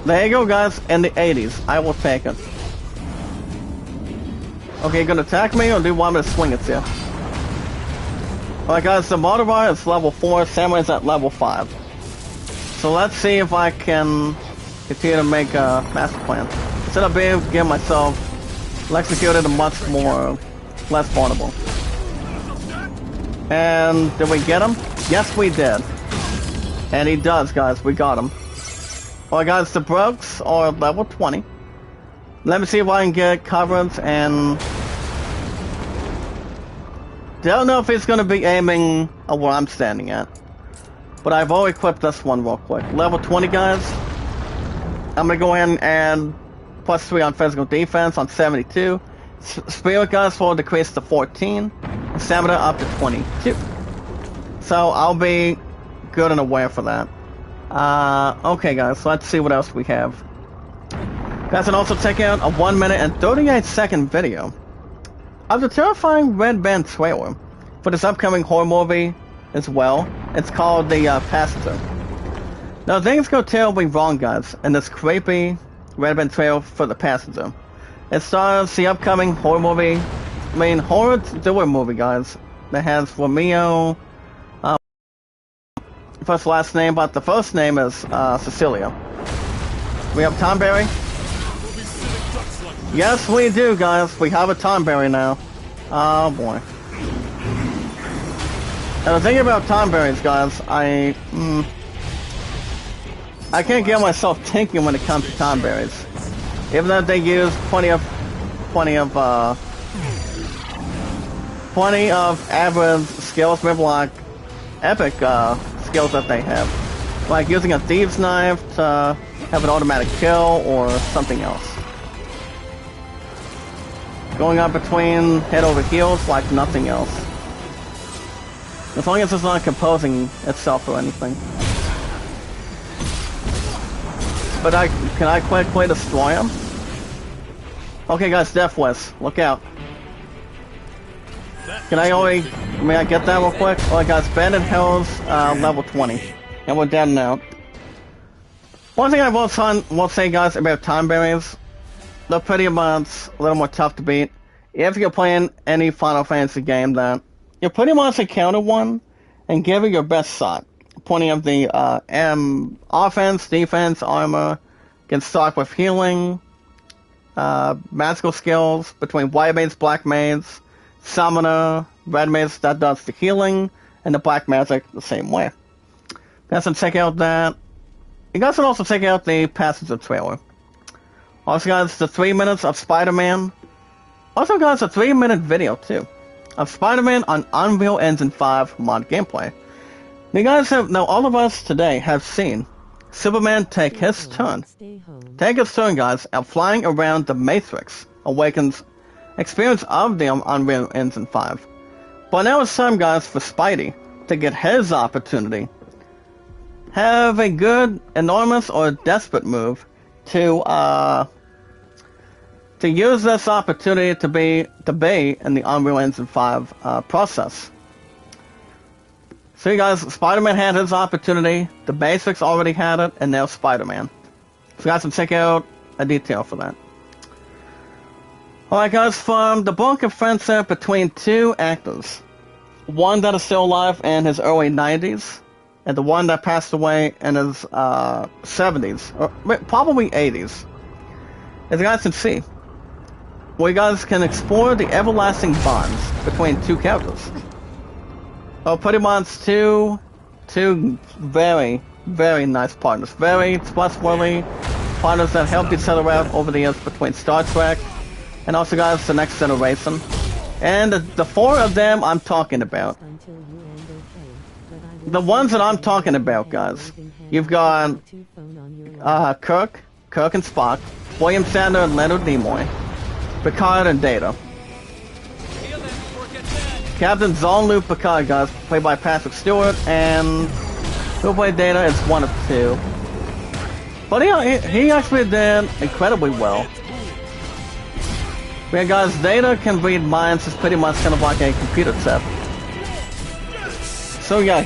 There you go, guys, in the 80s. I will take it. Okay, you gonna attack me, or do you want me to swing it to you? Alright, guys, the Motorball is level 4, Samurai's at level 5. So let's see if I can continue to make a master plan. Instead of being able to give myself electrocuted and much less vulnerable. And did we get him? Yes, we did. And he does, guys. We got him. Alright, guys, the Brooks are level 20. Let me see if I can get coverage, and don't know if he's going to be aiming at where I'm standing at. But I've already equipped this one real quick. Level 20, guys. I'm going to go in and +3 on physical defense on 72. Spirit guys will decrease to 14. Stamina up to 22. So I'll be good and aware for that. Okay guys, let's see what else we have. Guys can also check out a 1 minute and 38-second video of the terrifying Red Band trailer for this upcoming horror movie as well. It's called The Passenger. Now things go terribly wrong guys in this creepy Red Band trailer for The Passenger. It stars the upcoming horror movie, horror thriller movie guys, that has Romeo, first last name, but the first name is Cecilia. We have Tom Berry. Yes, we do, guys. We have a Tom Berry now. Oh boy. And the thing about Tom Berries, guys, I can't get myself thinking when it comes to Tom Berries. Even though they use plenty of average skills, maybe like epic skills that they have, like using a thieves knife to have an automatic kill or something else. Going up between head over heels like nothing else. As long as it's not composing itself or anything. But can I quickly destroy him? Okay guys, Death Wish, look out. May I get that real quick? Alright guys, Bandit Hills, level 20. And we're down and out. One thing I will say guys about Time Berries, they're pretty much a little more tough to beat. If you're playing any Final Fantasy game, that you pretty much encounter one and give it your best shot. Plenty of the offense, defense, armor, can stock with healing, magical skills between White Mage, Black Mage, Summoner, Red Mage that does the healing, and the Black Magic the same way. You guys can check out that. You guys can also check out the Passenger trailer. Also guys, the 3 minutes of Spider-Man. Also guys, a 3-minute video too of Spider-Man on Unreal Engine 5 mod gameplay. You guys now all of us today have seen Superman take his turn. Take his turn guys at flying around the Matrix Awakens experience of the Unreal Engine 5. But now it's time guys for Spidey to get his opportunity. Have a good, enormous, or desperate move to use this opportunity to be in the Unreal Engine 5 process. So you guys, Spider-Man had his opportunity, the basics already had it, and now Spider-Man. So you guys can check out a detail for that. Alright guys, from the book of friendship between two actors. One that is still alive in his early 90s, and the one that passed away in his 70s, or probably 80s. As you guys can see, where you guys can explore the everlasting bonds between two characters. Oh, pretty much two very, very nice partners. Very trustworthy partners that helped each other out over the years between Star Trek and also guys the Next Generation. And the four of them I'm talking about. The ones that I'm talking about, guys. You've got Kirk and Spock, William Shatner and Leonard Nimoy, Picard and Data. Captain Jean-Luc Picard, guys, played by Patrick Stewart, and who played Data is one of two. But he actually did incredibly well. Yeah, guys, Data can read minds. It's pretty much kind of like a computer chip. So yeah,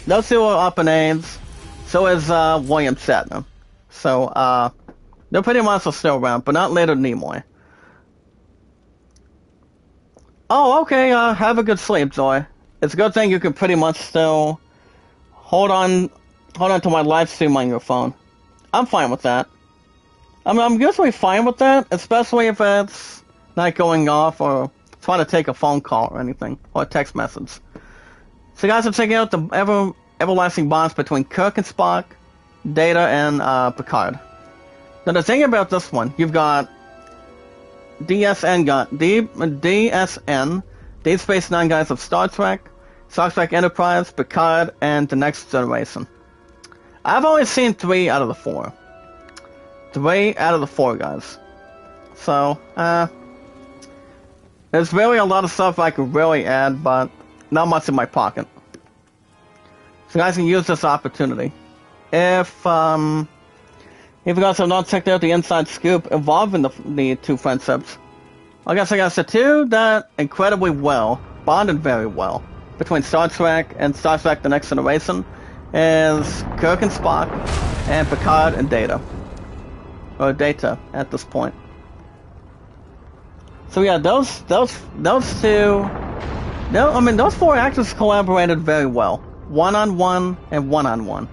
those two are up in age. So is William Shatner. So they're pretty much still around, but not Leonard Nimoy. Oh, okay, have a good sleep, Joy. It's a good thing you can pretty much still hold on to my live stream on your phone. I'm fine with that. I'm usually fine with that, especially if it's not going off or trying to take a phone call or anything, or a text message. So guys, I'm checking out the everlasting bonds between Kirk and Spock, Data and Picard. Now the thing about this one, you've got DSN, Deep Space Nine guys of Star Trek Enterprise, Picard, and the Next Generation. I've only seen 3 out of the 4. 3 out of the 4 guys. So, There's really a lot of stuff I could really add, but not much in my pocket. So you guys can use this opportunity. If you guys have not checked out the inside scoop involving the two friendships, I guess the two that incredibly well, bonded very well, between Star Trek and Star Trek The Next Generation is Kirk and Spock, and Picard and Data. Or Data at this point. So yeah, those two, those four actors collaborated very well. One-on-one and one-on-one.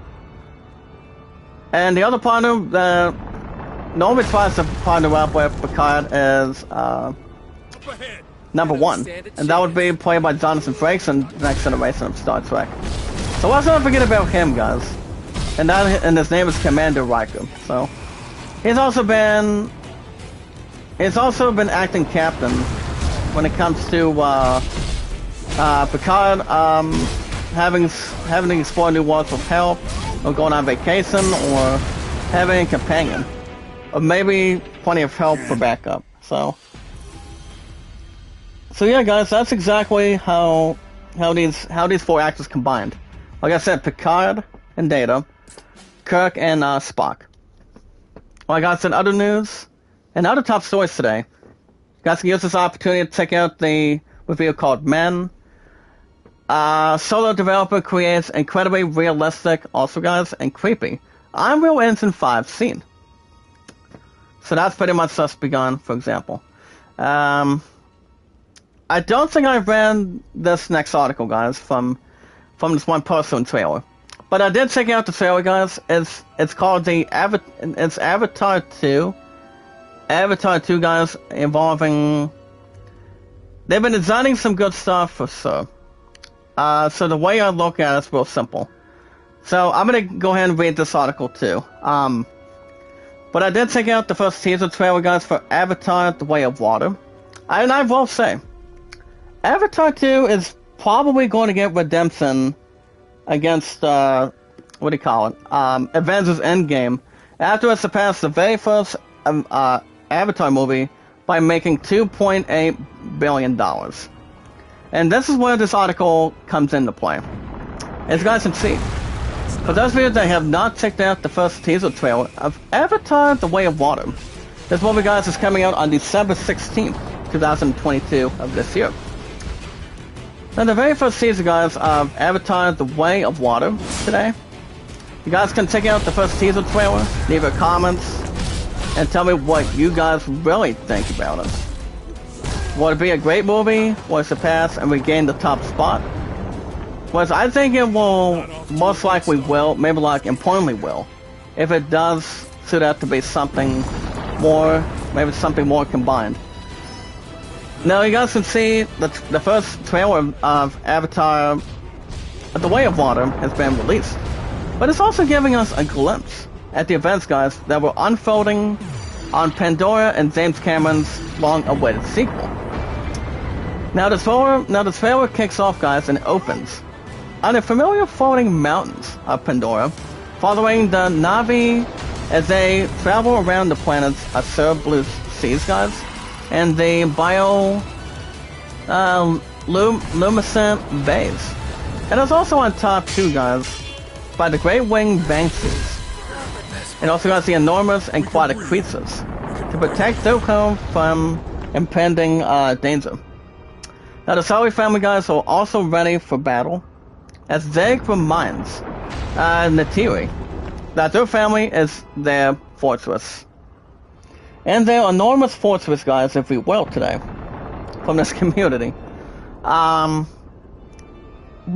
And the other partner that normally tries to partner up with Picard is number one. And that would be played by Jonathan Frakes in The Next Generation of Star Trek. So let's not forget about him, guys. And his name is Commander Riker. So he's also been acting captain when it comes to Picard having to explore new worlds with help, or going on vacation, or having a companion, or maybe plenty of help for backup. So yeah, guys, that's exactly how these four actors combined. Like I said, Picard and Data, Kirk and Spock. Like I said, other news and other top stories today. You guys can use this opportunity to check out the review called Men. Solo developer creates incredibly realistic, also guys, and creepy Unreal Engine 5 scene. So that's pretty much just begun, for example. I don't think I've read this next article, guys, from this one person trailer. But I did check out the trailer, guys. It's called it's Avatar 2. Avatar 2, guys, involving... They've been designing some good stuff for sure. So the way I look at it is real simple. So I'm going to go ahead and read this article too. But I did check out the first teaser trailer, guys, for Avatar The Way of Water. And I will say, Avatar 2 is probably going to get redemption against, Avengers Endgame, after it surpassed the very first Avatar movie by making $2.8 billion. And this is where this article comes into play. As you guys can see, for those of you that have not checked out the first teaser trailer of Avatar The Way of Water, this movie, guys, is coming out on December 16th, 2022 of this year. Now, the very first teaser, guys, of Avatar The Way of Water today. You guys can check out the first teaser trailer, leave your comments, and tell me what you guys really think about it. Will it be a great movie? Will it surpass and regain the top spot? Well, I think it will, most likely will, maybe like importantly will, if it does suit out to be something more, maybe something more combined. Now you guys can see the first trailer of Avatar The Way of Water has been released. But it's also giving us a glimpse at the events, guys, that were unfolding on Pandora and James Cameron's long-awaited sequel. Now the trailer kicks off, guys, and opens on the familiar floating mountains of Pandora, following the Na'vi as they travel around the planet's azure blue seas, guys, and the bioluminescent bays. And it's also on top, too, guys, by the Great Winged Banshees. And also got the enormous aquatic creatures to protect their home from impending danger. Now the Sully family, guys, are also ready for battle, as Zeg reminds Neytiri that their family is their fortress. And their enormous fortress, guys, if we will, today, from this community. But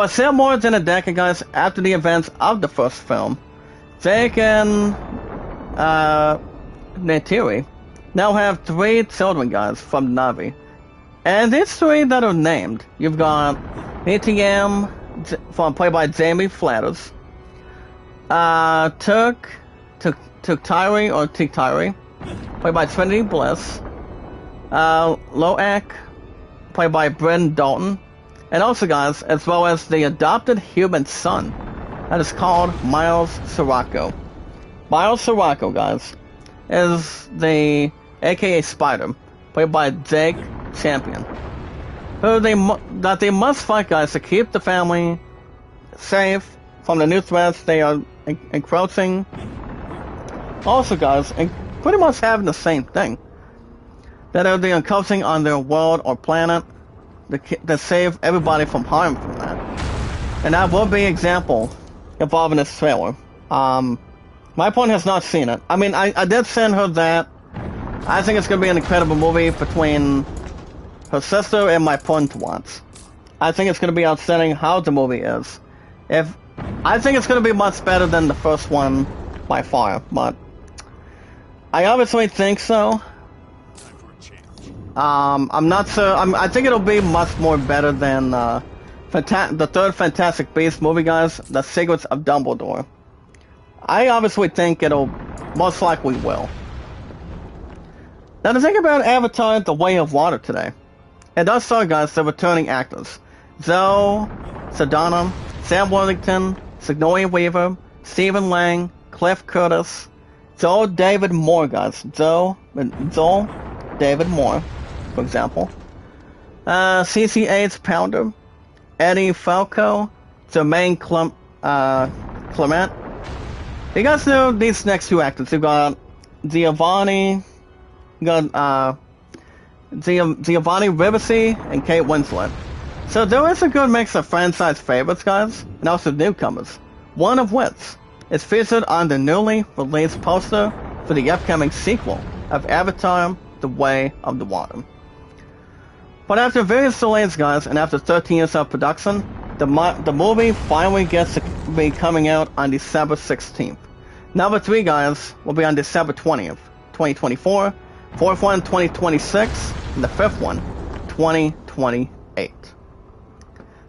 still more than a decade, guys, after the events of the first film, Zeg and Neytiri now have 3 children, guys, from Na'vi. And these 3 that are named, you've got Nitiyam, played by Jamie Flatters, Tiktari, played by Trinity Bliss, Loak, played by Bryn Dalton, and also, guys, as well as the adopted human son, that is called Miles Sirocco. Miles Sirocco, guys, is the aka Spider, played by Jake Champion. that they must fight, guys, to keep the family safe from the new threats they are encroaching. Also, guys, and pretty much having the same thing, that they are encroaching on their world or planet to save everybody from harm from that. And that will be an example involving this trailer. My point has not seen it. I mean, I did send her that. I think it's going to be an incredible movie between her sister and my point to watch. I think it's going to be outstanding how the movie is. I think it's going to be much better than the first one by far, but I obviously think so. I'm not sure. I think it'll be much more better than the third Fantastic Beasts movie, guys, The Secrets of Dumbledore. I obviously think it'll most likely will. Now, the thing about Avatar: The Way of Water today, it does start, guys, the returning actors: Zoe Saldana, Sam Worthington, Sigourney Weaver, Stephen Lang, Cliff Curtis, Joel David Moore, guys. Joel David Moore, for example. CCH Pounder, Eddie Falco, Jermaine Clement. You guys know these next two actors. You got Giovanni Ribisi and Kate Winslet. So there is a good mix of franchise favorites, guys, and also newcomers. One of which is featured on the newly released poster for the upcoming sequel of Avatar: The Way of the Water. But after various delays, guys, and after 13 years of production, the movie finally gets to be coming out on December 16th. Number 3, guys, will be on December 20th, 2024, 4th one, 2026, and the 5th one, 2028.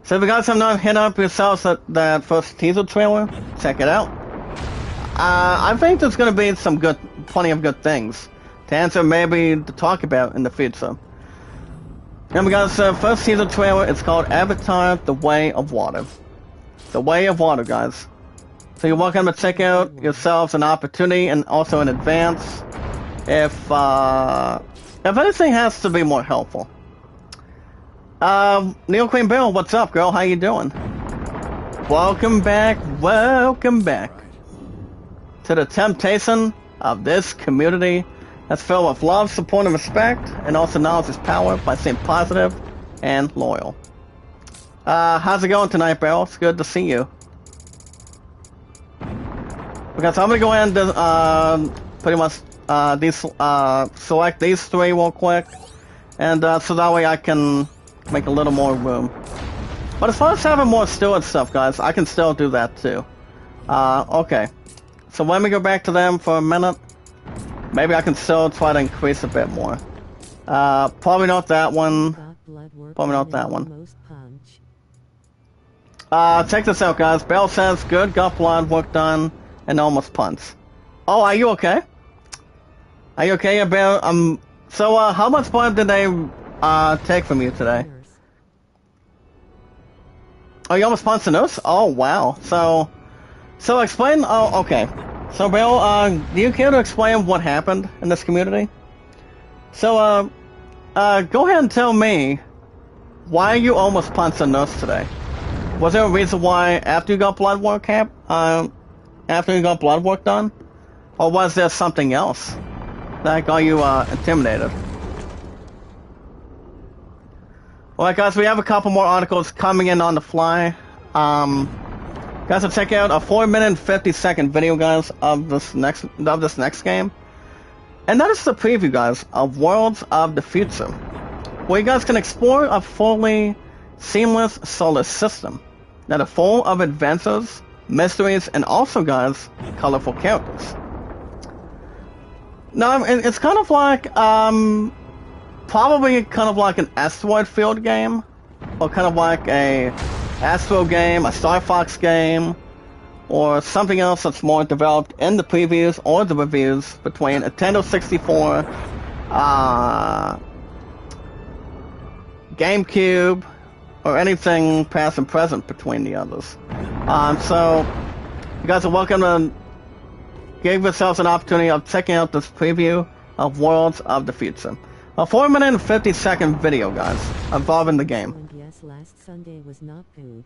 So if you guys have not hit up yourselves at that first teaser trailer, check it out. I think there's going to be plenty of good things to answer, maybe to talk about in the future. And we got the first teaser trailer. It's called Avatar: The Way of Water. The Way of Water, guys. So you're welcome to check out yourselves an opportunity, and also in advance if anything has to be more helpful. Neil Queen Bill, what's up, girl? How you doing? Welcome back to the temptation of this community that's filled with love, support, and respect, and also knowledge is power by staying positive and loyal. How's it going tonight, Bill? It's good to see you. Okay, so I'm gonna go ahead and pretty much select these 3 real quick, and so that way I can make a little more room. But as far as having more storage stuff, guys, I can still do that too. Okay. So let me go back to them for a minute. Maybe I can still try to increase a bit more. Probably not that one. Probably not that one. Check this out, guys. Bell says, good, got blood, work done, and almost punts. Oh, are you okay? Are you okay, Bell? So, how much blood did they, take from you today? Oh, you almost punched the nose? Oh, wow. So explain, oh, okay. So, Bill, do you care to explain what happened in this community? So, go ahead and tell me why you almost punched the nurse today. Was there a reason why after you got blood work done? Or was there something else that got you, intimidated? Alright, guys, we have a couple more articles coming in on the fly. Guys, so check out a 4-minute and 50-second video, guys, of this next game. And that is the preview, guys, of Worlds of the Future, where you guys can explore a fully seamless solar system that is full of adventures, mysteries, and also, guys, colorful characters. Now, it's kind of like, probably kind of like an asteroid field game, or kind of like a Astro game, a Star Fox game, or something else that's more developed in the previews or the reviews between Nintendo 64, GameCube, or anything past and present between the others. So, you guys are welcome to give yourselves an opportunity of checking out this preview of Worlds of the Future. A 4-minute and 50-second video, guys, involving the game. And yes, last Sunday was not good.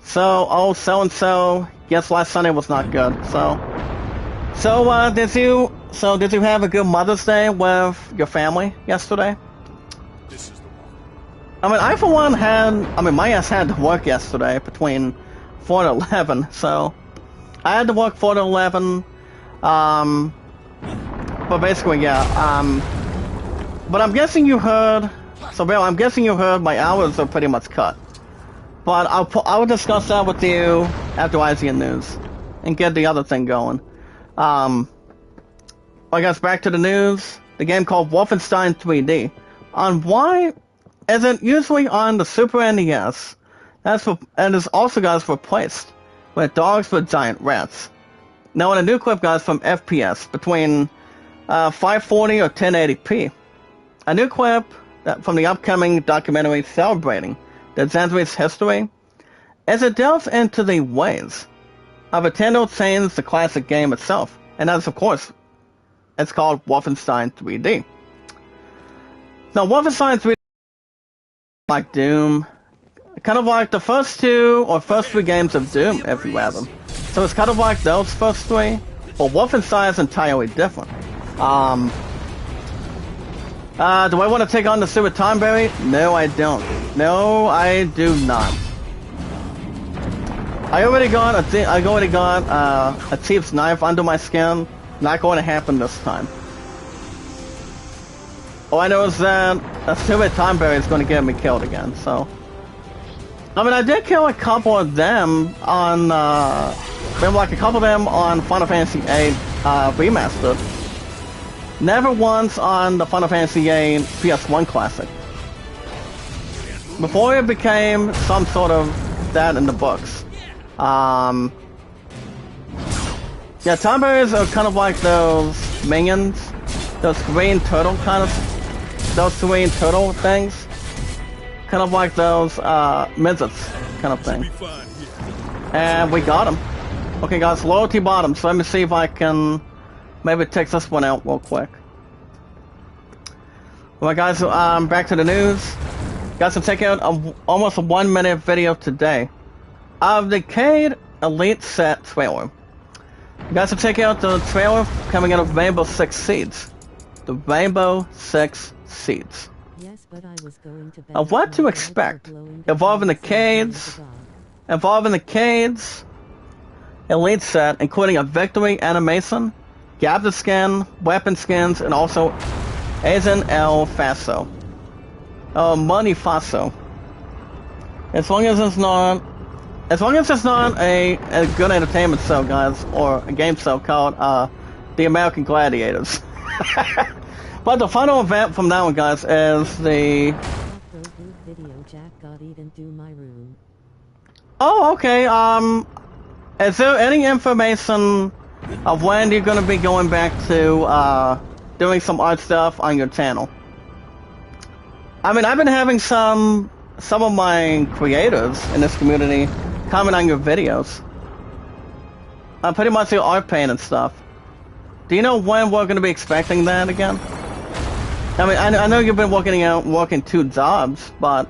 So, oh, so-and-so, yes, last Sunday was not good, did you have a good Mother's Day with your family yesterday? This is the one. I mean, I for one my ass had to work yesterday between 4 to 11, so I had to work 4 to 11, but basically, yeah, but I'm guessing you heard, so Bill, I'm guessing you heard my hours are pretty much cut. But I will discuss that with you after IGN News and get the other thing going. I guess back to the news. The game called Wolfenstein 3D. On why is it usually on the Super NES? And is also, guys, replaced with dogs with giant rats. Now in a new clip, guys, from FPS between 540 or 1080p. A new clip from the upcoming documentary celebrating the genre's history, as it delves into the ways of Nintendo change the classic game itself, and that's, of course, it's called Wolfenstein 3D. Now, Wolfenstein 3D, like Doom, kind of like the first three games of Doom, if you have them. So it's kind of like those first three, but Wolfenstein is entirely different. Do I want to take on the Super Tonberry? No, I don't. No, I do not. I already got a thief's knife under my skin. Not going to happen this time. All I know is that a Super Tonberry is going to get me killed again, so. I mean, I did kill a couple of them on, Final Fantasy VIII Remastered. Never once on the Final Fantasy VIII PS1 Classic. Before it became some sort of that in the books. Yeah, Tonberries are kind of like those minions, those green turtle things. Kind of like those midgets kind of thing. And we got them. Okay, guys, loyalty bottom. So let me see if I can maybe take this one out real quick. Well, guys, back to the news. Got to take out almost a 1-minute video today of the Cade Elite Set trailer. You guys to check out the trailer coming out of Rainbow Six Siege. The Rainbow Six Siege. Yes, but I was going to of what to expect. Involving the Cades. Elite Set, including a victory animation, gadget skin, weapon skins, and also Agent El Faso. Money Faso. As long as it's not a good entertainment show, guys, or a game show called The American Gladiators. But the final event from that one, guys, is the. Video Jack got eaten to my room. Oh, okay. Is there any information of when you're gonna be going back to doing some art stuff on your channel? I mean, I've been having some of my creators in this community comment on your videos. Pretty much your art paint and stuff. Do you know when we're gonna be expecting that again? I mean, I know you've been working 2 jobs, but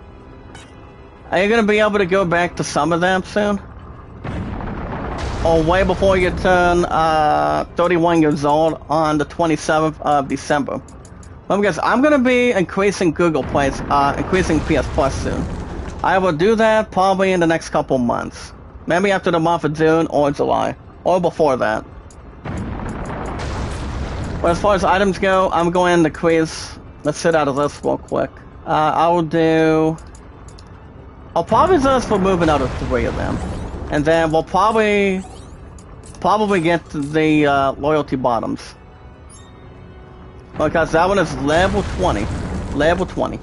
are you gonna be able to go back to some of them soon? Or way before you turn 31 years old on the 27th of December? Well, because I'm gonna be increasing Google Play, increasing PS Plus soon. I will do that probably in the next couple months. Maybe after the month of June or July, or before that. But as far as items go, I'm going to quiz. Let's sit out of this real quick. I'll probably just remove another 3 of them. And then we'll probably get to the loyalty bottoms. Because that one is level 20. Level 20.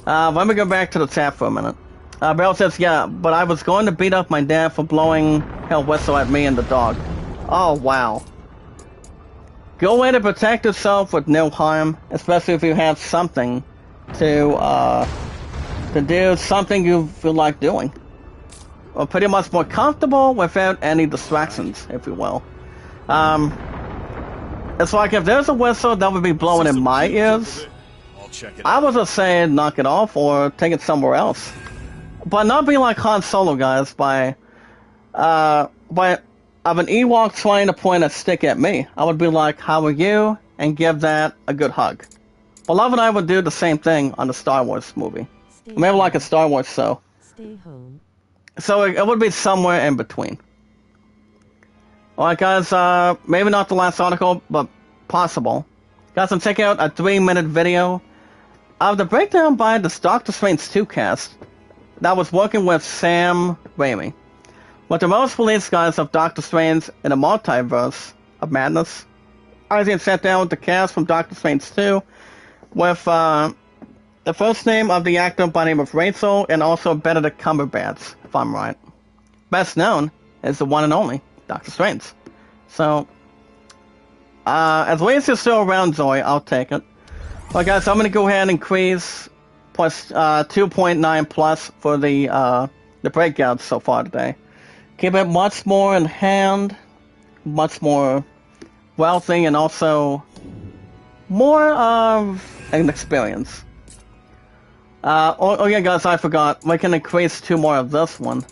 Let me go back to the chat for a minute. Beryl says, yeah, but I was going to beat up my dad for blowing hell whistle at me and the dog. Oh, wow. Go in to protect yourself with no harm, especially if you have something to do, something you feel like doing. Or pretty much more comfortable without any distractions, if you will. It's like if there's a whistle that would be blowing in my ears, I'll check it I out. was just saying knock it off or take it somewhere else. But not be like Han Solo, guys, by of an Ewok trying to point a stick at me. I would be like, how are you? And give that a good hug. Beloved and I would do the same thing on the Star Wars movie. Stay Maybe like a home. Star Wars show. Stay home. So it would be somewhere in between. Alright guys, maybe not the last article, but possible. Guys, I'm checking out a 3-minute video of the breakdown by the Doctor Strange 2 cast that was working with Sam Raimi. With the most released guys of Doctor Strange in a Multiverse of Madness, Isaac sat down with the cast from Doctor Strange 2 with the first name of the actor by the name of Rachel and also Benedict Cumberbatch, if I'm right. Best known as the one and only Doctor Strange. So, as long as you're still around, Zoe, I'll take it. Well, guys, I'm gonna go ahead and increase plus 2.9 plus for the breakouts so far today. Keep it much more in hand, much more wealthy, and also more of an experience. Oh yeah, guys, I forgot. We can increase 2 more of this one.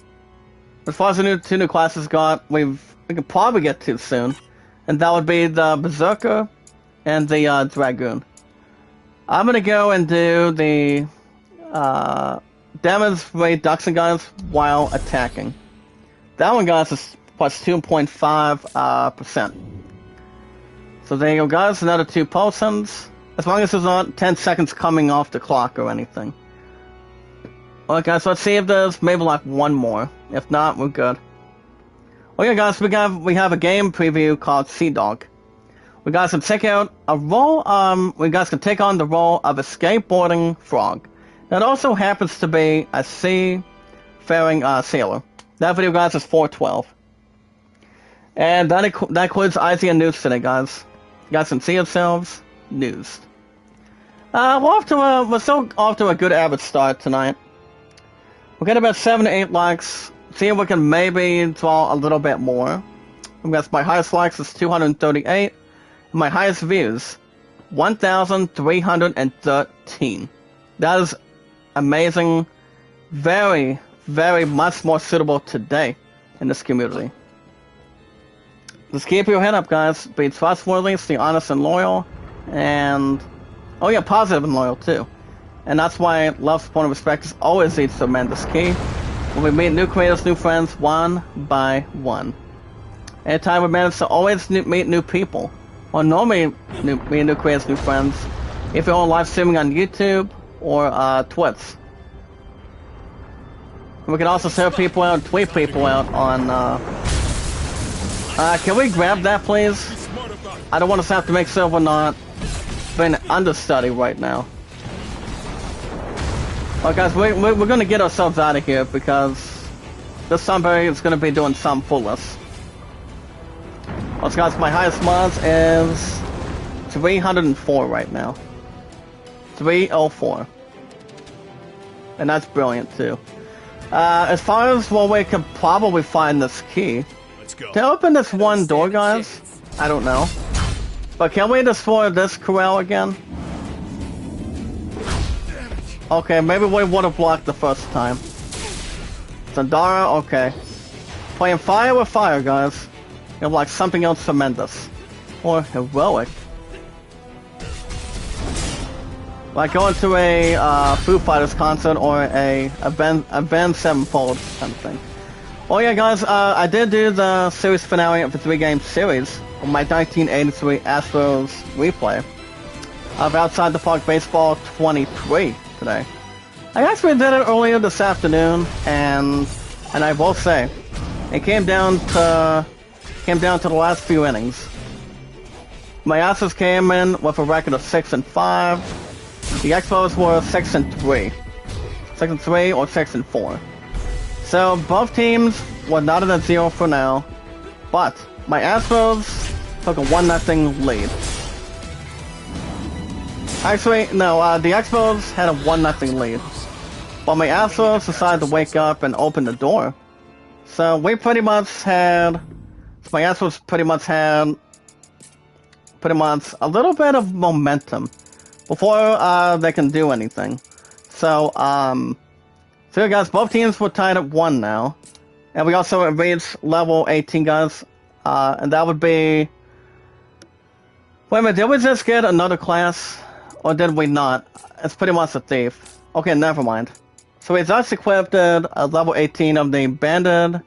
As far as the two new classes got, we could probably get to soon, and that would be the Berserker and the Dragoon. I'm gonna go and do the demonstrate ducks and guns while attacking. That one, guys, is plus 2.5%. So there you go, guys. Another 2 potions. As long as there's not 10 seconds coming off the clock or anything. Alright, guys, let's see if there's maybe like 1 more. If not, we're good. Okay, guys, we have a game preview called Sea Dog. We guys can take out a role. We guys can take on the role of a skateboarding frog. That also happens to be a seafaring sailor. That video, guys, is 412. And that includes IZN News today, guys. You guys can see yourselves. News. We're still off to a good average start tonight. We'll get about 7 to 8 likes. See if we can maybe draw a little bit more. Because my highest likes is 238. My highest views, 1,313. That is amazing. Very, very much more suitable today in this community. Just keep your head up, guys. Be trustworthy, stay honest and loyal. And, oh yeah, positive and loyal too. And that's why love, support, and respect is always the tremendous key. When we meet new creators, new friends, one by one. Anytime we manage to always meet new people. Or normally meet new creators, new friends. If you're on live streaming on YouTube or Twitch. We can also serve people out, tweet people out on, can we grab that, please? I don't want us to have to make sure we're not being understudy right now. Well, guys, we're gonna get ourselves out of here because this somebody is gonna be doing something foolish. Well, guys, my highest mods is 304 right now. 304. And that's brilliant, too. As far as where we could probably find this key, Let's go. to open this one door, guys, I don't know. But can we destroy this corral again? Okay, maybe we would have blocked the first time. Zandara, okay. Playing fire with fire, guys. You have like something else tremendous. Or heroic. Like going to a Foo Fighters concert or a Avenged Sevenfold kind of thing. Oh yeah, guys, I did do the series finale of the 3-game series of my 1983 Astros replay of Outside the Park Baseball 23 today. I actually did it earlier this afternoon, and I will say, it came down to the last few innings. My Astros came in with a record of 6-5. The Expos were 6-3. 6-3 or 6-4. So both teams were not at a 0 for now, but my Astros took a 1-0 lead. Actually, no, the Expos had a 1-0 lead, but my Astros decided to wake up and open the door. So we pretty much had pretty much a little bit of momentum before they can do anything. So, so yeah, guys, both teams were tied at 1 now. And we also reached level 18, guys. And that would be... Wait a minute, did we just get another class? Or did we not? It's pretty much a thief. Okay, never mind. So we just equipped level 18 of the Banded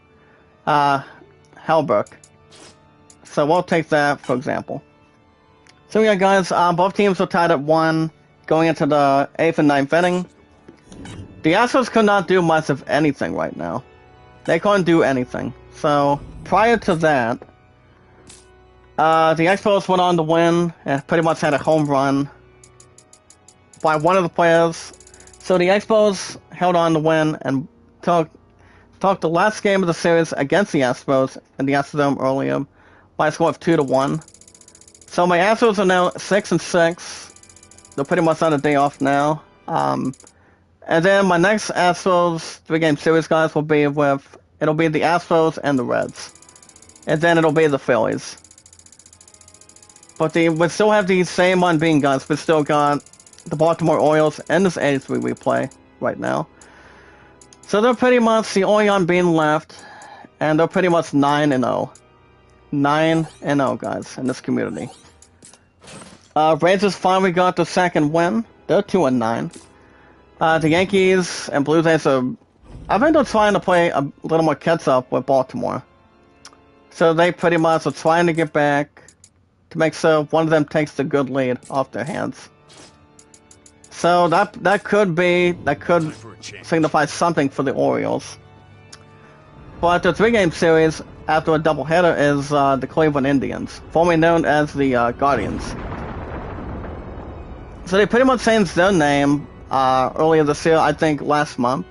Halberd. So we'll take that, for example. So yeah, guys, both teams are tied at 1, going into the 8th and 9th inning. The Astros could not do much of anything right now. They couldn't do anything. So, prior to that, the Expos went on to win, and pretty much had a home run by one of the players. So the Expos held on to win and took the last game of the series against the Astros in the Astrodome earlier by a score of 2-1. So my Astros are now 6-6. They're pretty much on a day off now. And then my next Astros 3-game series, guys, will be it'll be the Astros and the Reds. And then it'll be the Phillies. But we still have the same unbeaten, guys. We still got the Baltimore Orioles and this 83 we play right now. So they're pretty much the only unbeaten left. And they're pretty much 9-0. 9-0, guys, in this community. Rangers finally got the second win. They're 2-9. The Yankees and Blue Jays are... I think they're trying to play a little more catch-up with Baltimore. So they pretty much are trying to get back to make sure one of them takes the good lead off their hands. So that could signify something for the Orioles. But the 3-game series after a doubleheader is the Cleveland Indians, formerly known as the Guardians. So they pretty much changed their name earlier this year, I think last month.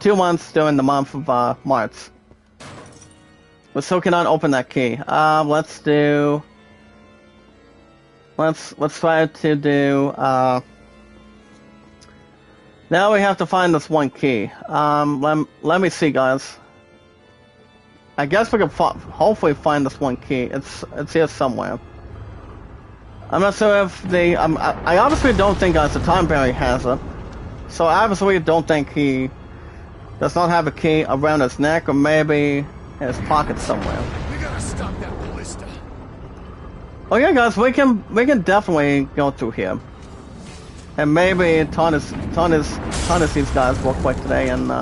2 months during the month of March. We still cannot open that key. Let's try to do now we have to find this one key. Let me see, guys. I guess we can hopefully find this one key. It's here somewhere. I'm not sure if I obviously don't think the Tom Berry has it. So I obviously don't think he does not have a key around his neck or maybe in his pocket somewhere. We gotta stop that ballista. Oh yeah, guys, we can definitely go through here. And maybe Tana's these guys real quick today and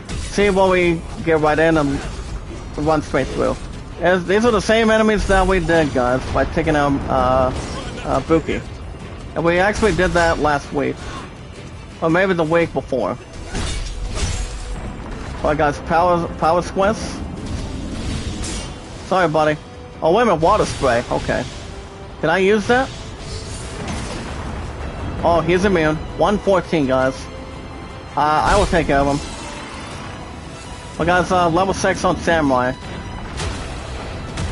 see what we get right in and run straight through. These are the same enemies that we did, guys, by taking out Buki. And we actually did that last week. Or maybe the week before. Alright, guys, power squints. Sorry, buddy. Oh, wait a minute, water spray. Okay. Can I use that? Oh, he's immune. 114, guys. I will take care of him. Well, guys, level 6 on Samurai.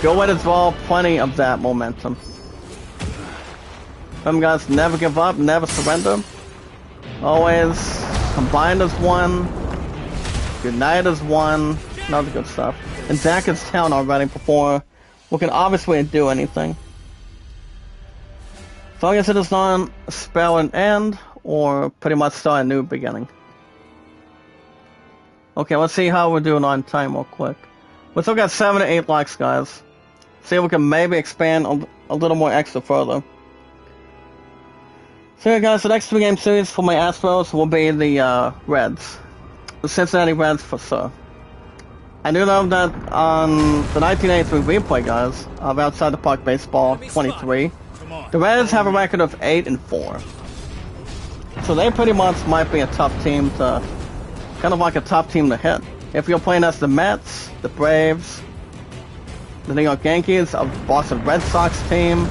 Go ahead as well. Plenty of that momentum. Remember, guys, never give up, never surrender. Always combined as one. Unite as one. Another good stuff. And Zach is down already before we can obviously do anything. So I guess it is not spell an end, or pretty much start a new beginning. Okay, let's see how we're doing on time real quick. We still got 7 to 8 likes, guys. See if we can maybe expand a little more extra further. So yeah, guys, the next 3-game series for my Astros will be the Reds. The Cincinnati Reds for sure. I do know that on the 1983 replay, guys, of Outside the Park Baseball 23, the Reds have a record of 8-4. So they pretty much might be a tough team to, kind of like a tough team to hit. If you're playing as the Mets, the Braves, the New York Yankees, a Boston Red Sox team,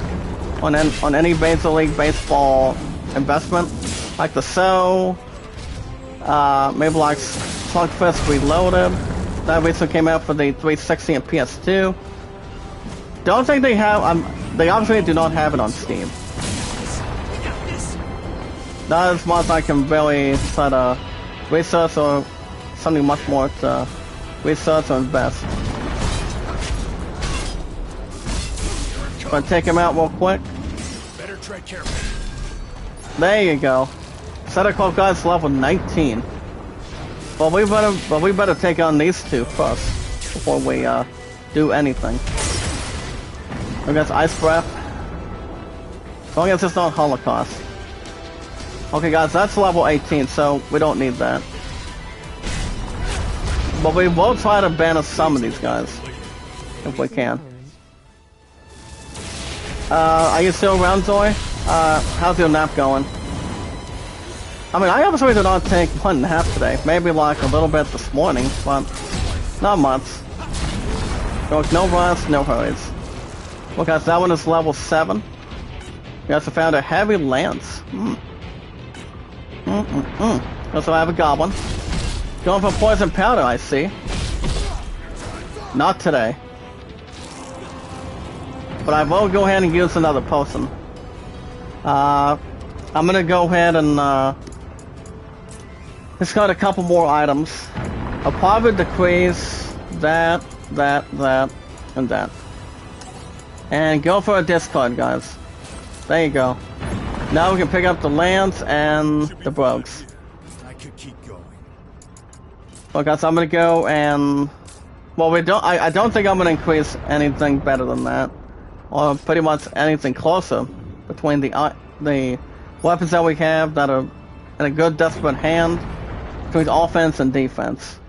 on any Major League Baseball investment, like the maybe like Slugfest Reloaded, that recently came out for the 360 and PS2. Don't think they have, they obviously do not have it on Steam. Not as much I can really try to research or something much more to research or invest. Gonna take him out real quick. Better tread carefully. There you go. Santa Claus guy's level 19. Well, we better take on these two first before we do anything. I guess Ice Breath. As long as it's not Holocaust. Okay, guys, that's level 18, so we don't need that. But we will try to banish some of these guys if we can. Are you still around, Zoe? How's your nap going? I mean, I obviously did not take one nap today. Maybe like a little bit this morning, but not much. No rest, no hurries. Look, guys, that one is level 7. We also found a heavy lance. Also, I have a goblin. Going for poison powder, I see. Not today. But I will go ahead and use another potion. I'm gonna go ahead and discard a couple more items. I'll probably decrease that, and that. And go for a discard, guys. There you go. Now we can pick up the lance and the brogues. I could keep going. Well, guys, I'm gonna go and... Well, I don't think I'm gonna increase anything better than that. Or pretty much anything closer between the weapons that we have that are in a good desperate hand between offense and defense.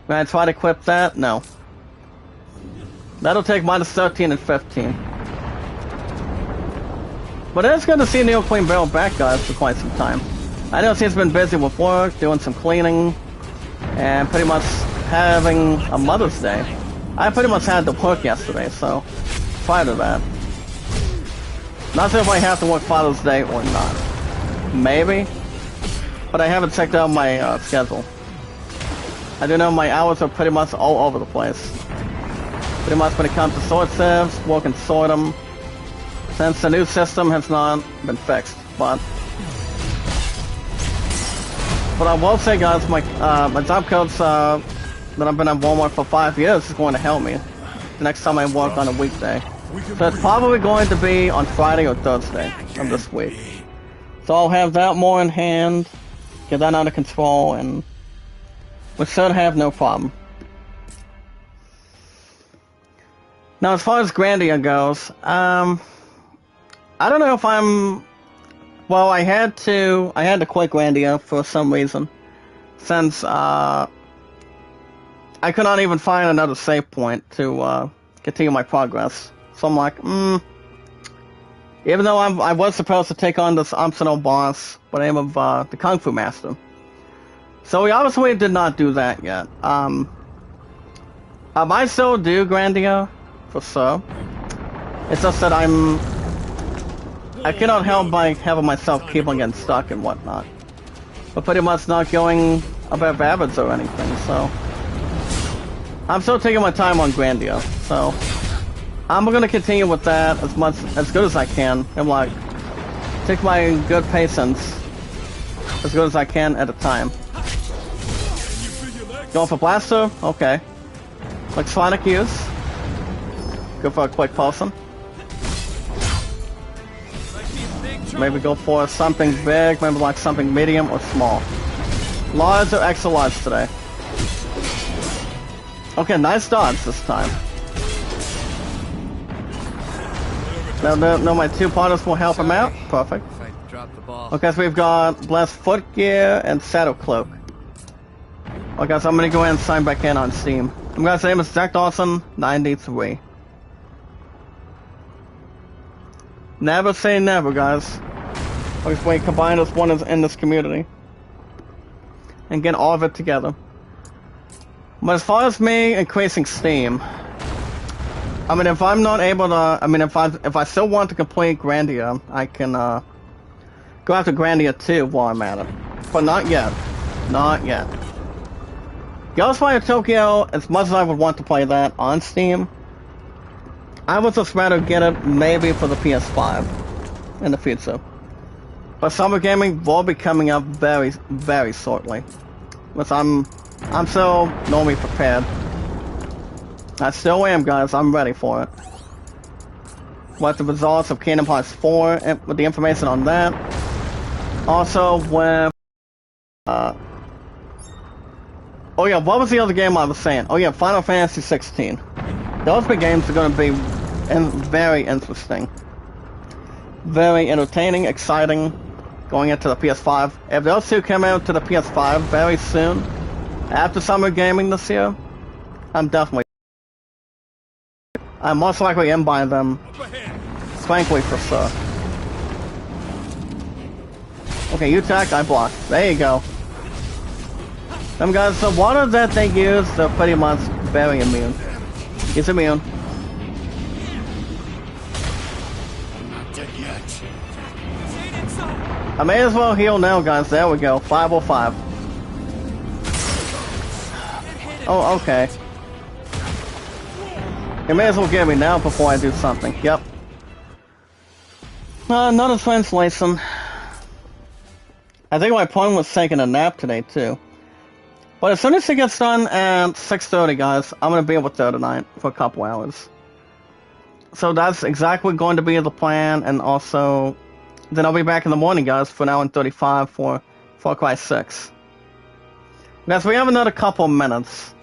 When I try to equip that, no. That'll take minus 13 and 15. But it's good to see Neo Queen Barrel back, guys, for quite some time. I know she's been busy with work, doing some cleaning, and pretty much having a Mother's Day. I pretty much had to work yesterday, so prior to that. Not sure if I have to work Father's Day or not. Maybe. But I haven't checked out my schedule. I do know my hours are pretty much all over the place. Pretty much when it comes to sword saves, work and sort them. Since the new system has not been fixed, but I will say, guys, my job codes that I've been at Walmart for 5 years is going to help me the next time I work on a weekday. So it's probably going to be on Friday or Thursday of this week. So I'll have that more in hand, get that under control, and we should have no problem. Now, as far as Grandia goes, I don't know if I'm... Well, I had to quit Grandia for some reason, since I could not even find another save point to continue my progress. So I'm like, even though I was supposed to take on this optional boss by the name of the Kung Fu Master, so we obviously did not do that yet. I still do Grandia, for sure. It's just that I cannot help by having myself keep on getting stuck and whatnot. But pretty much not going above average or anything, so... I'm still taking my time on Grandia, so... I'm gonna continue with that as good as I can. I'm like, take my good patience as good as I can at a time. Going for Blaster? Okay. Like Sonic use. Go for a quick potion. Maybe go for something big, maybe like something medium or small. Large or extra large today. Okay, nice dodge this time. No, my two partners will help him out. Perfect. Okay, so we've got Blessed Foot Gear and Shadow Cloak. Okay, so I'm gonna go ahead and sign back in on Steam. I'm gonna say name is Jack Dawson 93. Never say never, guys. Always we combine as one in this community and get all of it together. But as far as me increasing Steam, I mean, if I'm not able to, I mean, if I still want to complete Grandia, I can go after Grandia 2 while I'm at it. But not yet. Not yet. Ghostwire Tokyo, as much as I would want to play that on Steam, I would just rather get it maybe for the PS5 in the future. But Summer Gaming will be coming up very, very shortly. But I'm still normally prepared. I still am, guys. I'm ready for it. what the results of Kingdom Hearts 4 and with the information on that. Also with oh yeah, what was the other game I was saying? Oh yeah, Final Fantasy 16. Those big games are going to be very interesting, very entertaining, exciting, going into the PS5. If those two come out to the PS5 very soon, after Summer Gaming this year, I'm most likely am buying them, frankly, for sure. Okay, you attack, I block. There you go. Them guys, the water that they use, they're pretty much very immune. He's immune. I may as well heal now, guys. There we go. 505. Oh, okay. You may as well get me now before I do something. Yep. Not a translation. I think my point was taking a nap today, too. But as soon as it gets done at 6:30, guys, I'm going to be able to tonight for a couple hours. So that's exactly going to be the plan, and also, then I'll be back in the morning, guys, for an hour and 35 for Far Cry 6. Guys, we have another couple minutes.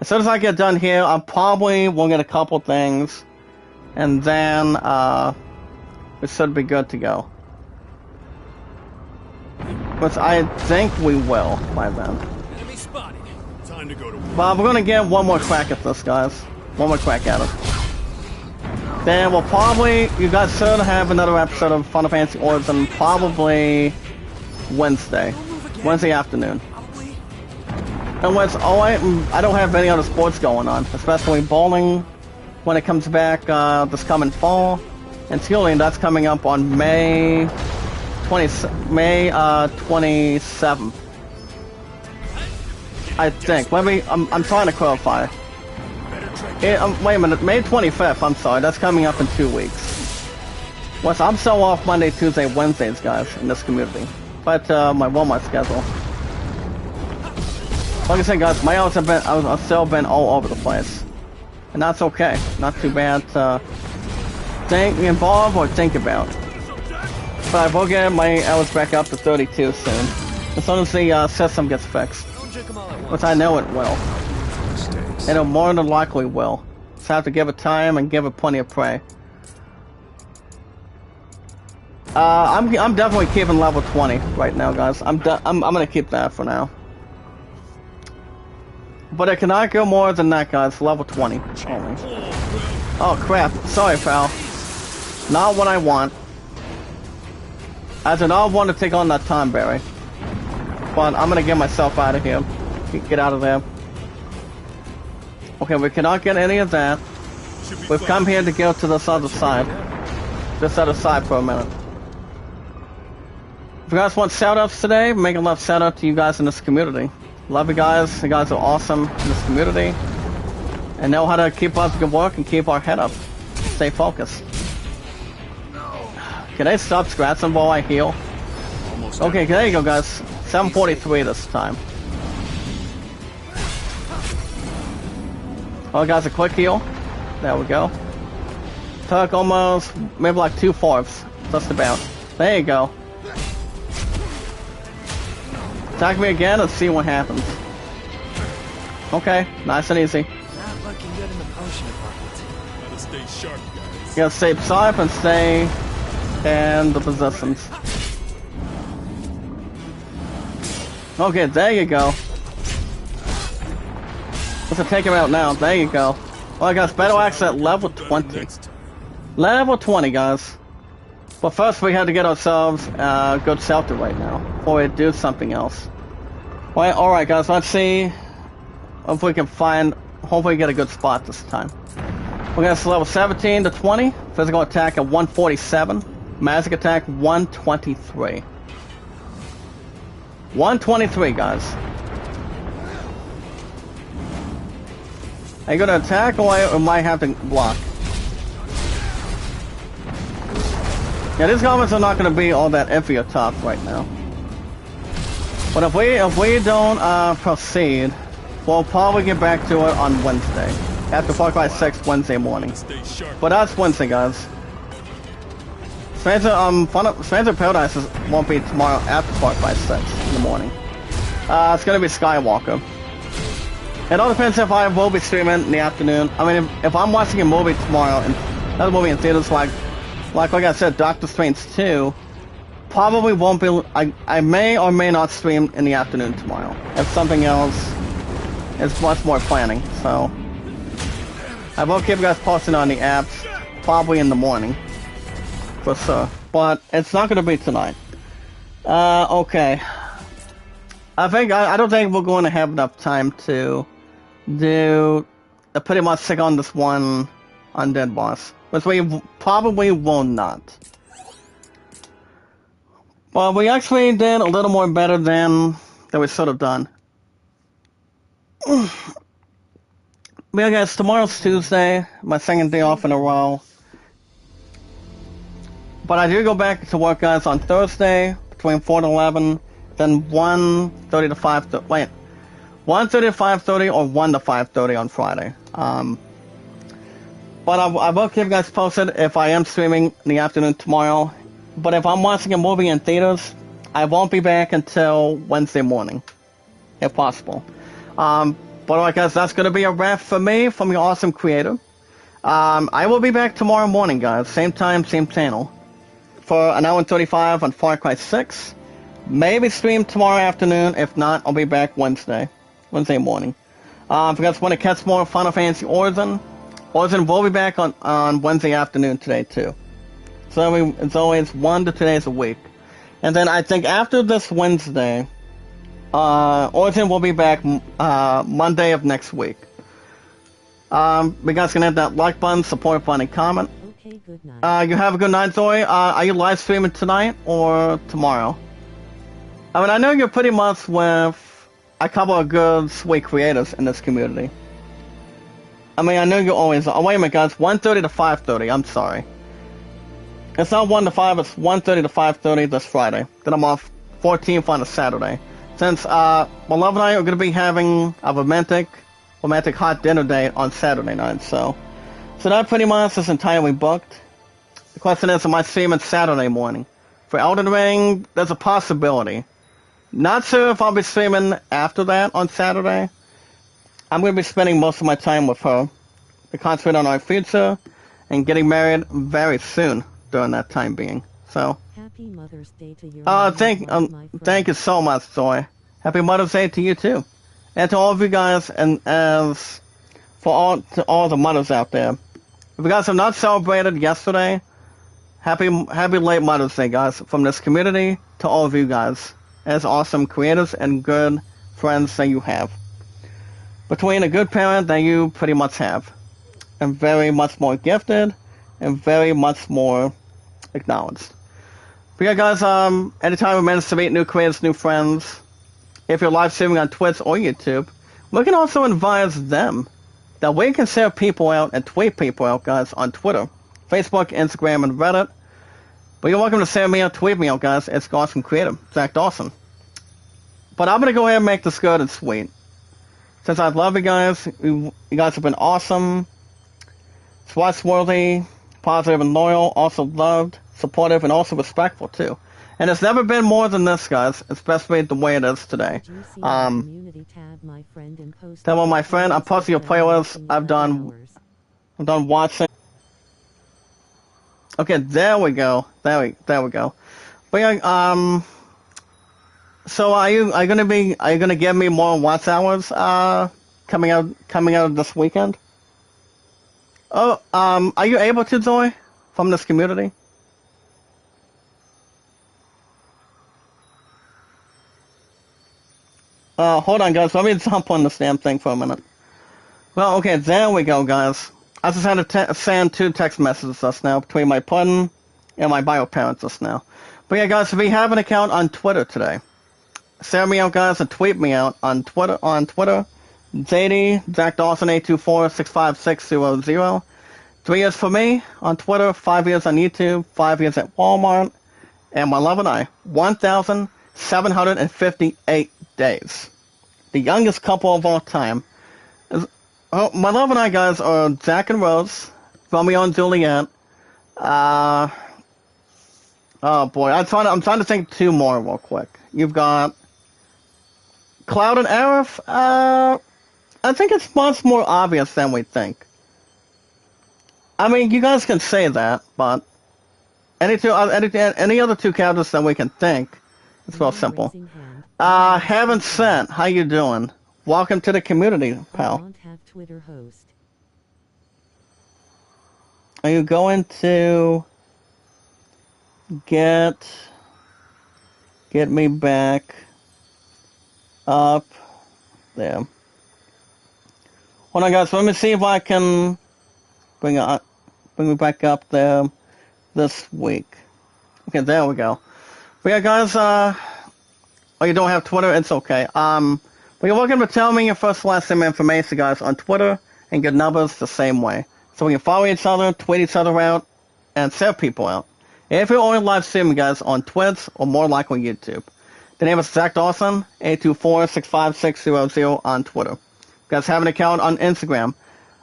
As soon as I get done here, I probably will get a couple things, and then, it should be good to go. But I think we will by then. Time to go to work. But we're gonna get one more crack at this, guys. One more crack at it. Then we'll probably, you guys should have another episode of Final Fantasy Origin probably Wednesday afternoon. Unless, I don't have any other sports going on, especially bowling when it comes back this coming fall. And Skiing, that's coming up on May 27th. I think. Let me. I'm trying to clarify. Wait a minute. May 25th. I'm sorry. That's coming up in 2 weeks. Well, so I'm still off Monday, Tuesday, Wednesdays, guys, in this community. But my Walmart schedule. Like I said, guys, my hours have been. I've still been all over the place, and that's okay. Not too bad to think involved or think about. But I will get my hours back up to 32 soon, as soon as the system gets fixed. Which I know it will. And it more than likely will. Just have to give it time and give it plenty of prey. I'm definitely keeping level 20 right now, guys. I'm gonna keep that for now. But I cannot go more than that, guys. Level 20 only. Oh crap! Sorry, pal. Not what I want. I do not want to take on that Tonberry. But I'm gonna get myself out of here. Get out of there. Okay, we cannot get any of that. We've come here to go to this other side. This other side for a minute. If you guys want shoutouts today, make a love shout out to you guys in this community. Love you guys. You guys are awesome in this community. And know how to keep up good work and keep our head up. Stay focused. Can they stop scratching while I heal? Okay, there you go, guys. 743 this time. Oh, guys, a quick heal. There we go. Took almost, maybe like 2/4. Just about. There you go. Attack me again and see what happens. Okay, nice and easy. Not looking good in the potion department. Gotta stay sharp, guys. You gotta stay sharp and stay in the positions. Okay, there you go. Let's take him out now. There you go. Well, guys, Battle Axe at level 20. Level 20, guys. But first, we had to get ourselves good shelter right now before we do something else. Well, alright, guys, let's see if we can find, hopefully get a good spot this time. We're going to level 17 to 20. Physical attack at 147. Magic attack 123. 123, guys. Are you going to attack or might have to block? Yeah, these goblins are not going to be all that iffy up top right now. But if we don't proceed, we'll probably get back to it on Wednesday. After Far Cry 6 Wednesday morning. But that's Wednesday, guys. Stranger Paradise won't be tomorrow after Far Cry 6 in the morning. It's gonna be Skywalker. It all depends if I will be streaming in the afternoon. I mean, if I'm watching a movie tomorrow, and another movie in theaters like I said, Doctor Strange 2, probably won't be. I may or may not stream in the afternoon tomorrow. If something else is much more planning, so I will keep you guys posted on the apps, probably in the morning, for sure. But it's not going to be tonight. Okay. I don't think we're going to have enough time to do pretty much take on this one undead boss, which we probably will not. Well, we actually did a little more better than we should have done. Well, guys, tomorrow's Tuesday, my second day off in a row. But I do go back to work, guys, on Thursday between 4 to 11, then 1:30 to 5:30. Wait, 1:30 to 5:30 or 1 to 5:30 on Friday. But I will keep you guys posted if I am streaming in the afternoon tomorrow. But if I'm watching a movie in theaters, I won't be back until Wednesday morning, if possible. But I guess that's going to be a wrap for me from the Awesome Creator. I will be back tomorrow morning, guys. Same time, same channel. For an hour and 35 on Far Cry 6. Maybe stream tomorrow afternoon. If not, I'll be back Wednesday morning. If you guys want to catch more Final Fantasy Origin will be back on Wednesday afternoon today, too. So it's always 1 to 2 days a week. And then I think after this Wednesday, Origin will be back Monday of next week. You guys can hit that like button, support button, and comment. Okay, good night. You have a good night, Zoe. Are you live streaming tonight or tomorrow? I mean, I know you're pretty much with a couple of good, sweet creators in this community. I mean, I know you're always... Oh, wait a minute, guys. 1:30 to 5:30. I'm sorry. It's not 1 to 5. It's 1:30 to 5:30 this Friday. Then I'm off 14th on a Saturday. Since my love and I are going to be having a romantic hot dinner date on Saturday night, so that pretty much is entirely booked. The question is, am I streaming Saturday morning? For Elden Ring, there's a possibility. Not sure if I'll be streaming after that on Saturday. I'm going to be spending most of my time with her to concentrate on our future and getting married very soon during that time being. So, Happy Mother's Day to your thank you so much, Zoe. Happy Mother's Day to you too, and to all of you guys, and as for all the mothers out there. If you guys have not celebrated yesterday, happy late Mother's Day, guys, from this community to all of you guys, as awesome creators and good friends that you have. Between a good parent that you pretty much have, and very much more gifted, and very much more acknowledged. But yeah, guys, anytime we manage to meet new creators, new friends, if you're live streaming on Twitch or YouTube, we can also advise them that we can share people out and tweet people out, guys, on Twitter, Facebook, Instagram, and Reddit. But you're welcome to share me out, tweet me out, guys. It's Awesome Creator, Zach Dawson. But I'm going to go ahead and make this good and sweet. Since I love you guys, you guys have been awesome, watchworthy, positive and loyal, also loved, supportive, and also respectful, too. And it's never been more than this, guys, especially the way it is today. Tell my friend, I'm posting your playlist. I'm done watching. Okay, there we go. There we go. But yeah, so are you gonna give me more watch hours coming out of this weekend? Oh, are you able to, Zoe, from this community? Hold on, guys. Let me jump on this damn thing for a minute. Well, okay, there we go, guys. I just had to send 2 text messages just now between my pudding and my bio parents just now. But yeah, guys, if you have an account on Twitter today, share me out, guys, and tweet me out on Twitter. JD, Zach Dawson 824-65600. 3 years for me on Twitter, 5 years on YouTube, 5 years at Walmart, and my love and I, 1,758 days. The youngest couple of all time. My love and I, guys, are Zach and Rose, Romeo and Juliet, Oh boy, I'm trying to think two more real quick. You've got Cloud and Aerith. I think it's much more obvious than we think. I mean, you guys can say that, but any other two characters that we can think, it's real simple. Haven't sent. How you doing? Welcome to the community, I pal. don't have Twitter host. Are you going to get me back up there? Hold on, guys. Let me see if I can bring me back up there this week. Okay, there we go. But yeah, guys. Oh, you don't have Twitter? It's okay. But you're welcome to tell me your first last name information, guys, on Twitter, and get numbers the same way. So we can follow each other, tweet each other out, and send people out. If you're only live streaming, guys, on Twitch, or more likely YouTube. The name is Zach Dawson, 824-65600 on Twitter. You guys have an account on Instagram.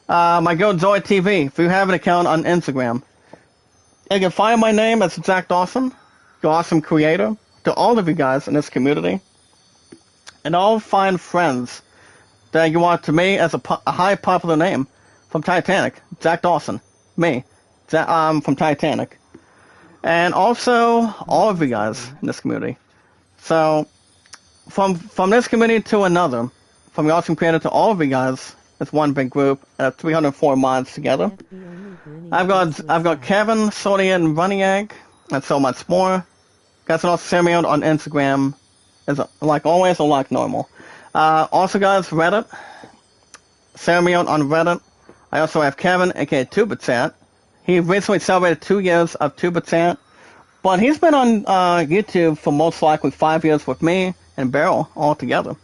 My girl Zoe TV, if you have an account on Instagram, you can find my name as Zach Dawson, the awesome creator, to all of you guys in this community. And all find friends that you want to me as a high popular name from Titanic, Zach Dawson, me, from Titanic. And also all of you guys in this community. So, from this community to another, from the awesome creator to all of you guys, it's one big group, 304 mods together. I've got Kevin, Sodian, and Runniag, and so much more. Guys can also send me out on Instagram, as like always or like normal. Also, guys, Reddit. Send me out on Reddit. I also have Kevin, aka Tubitat. He recently celebrated 2 years of Tubitat, but he's been on YouTube for most likely 5 years with me and Beryl all together.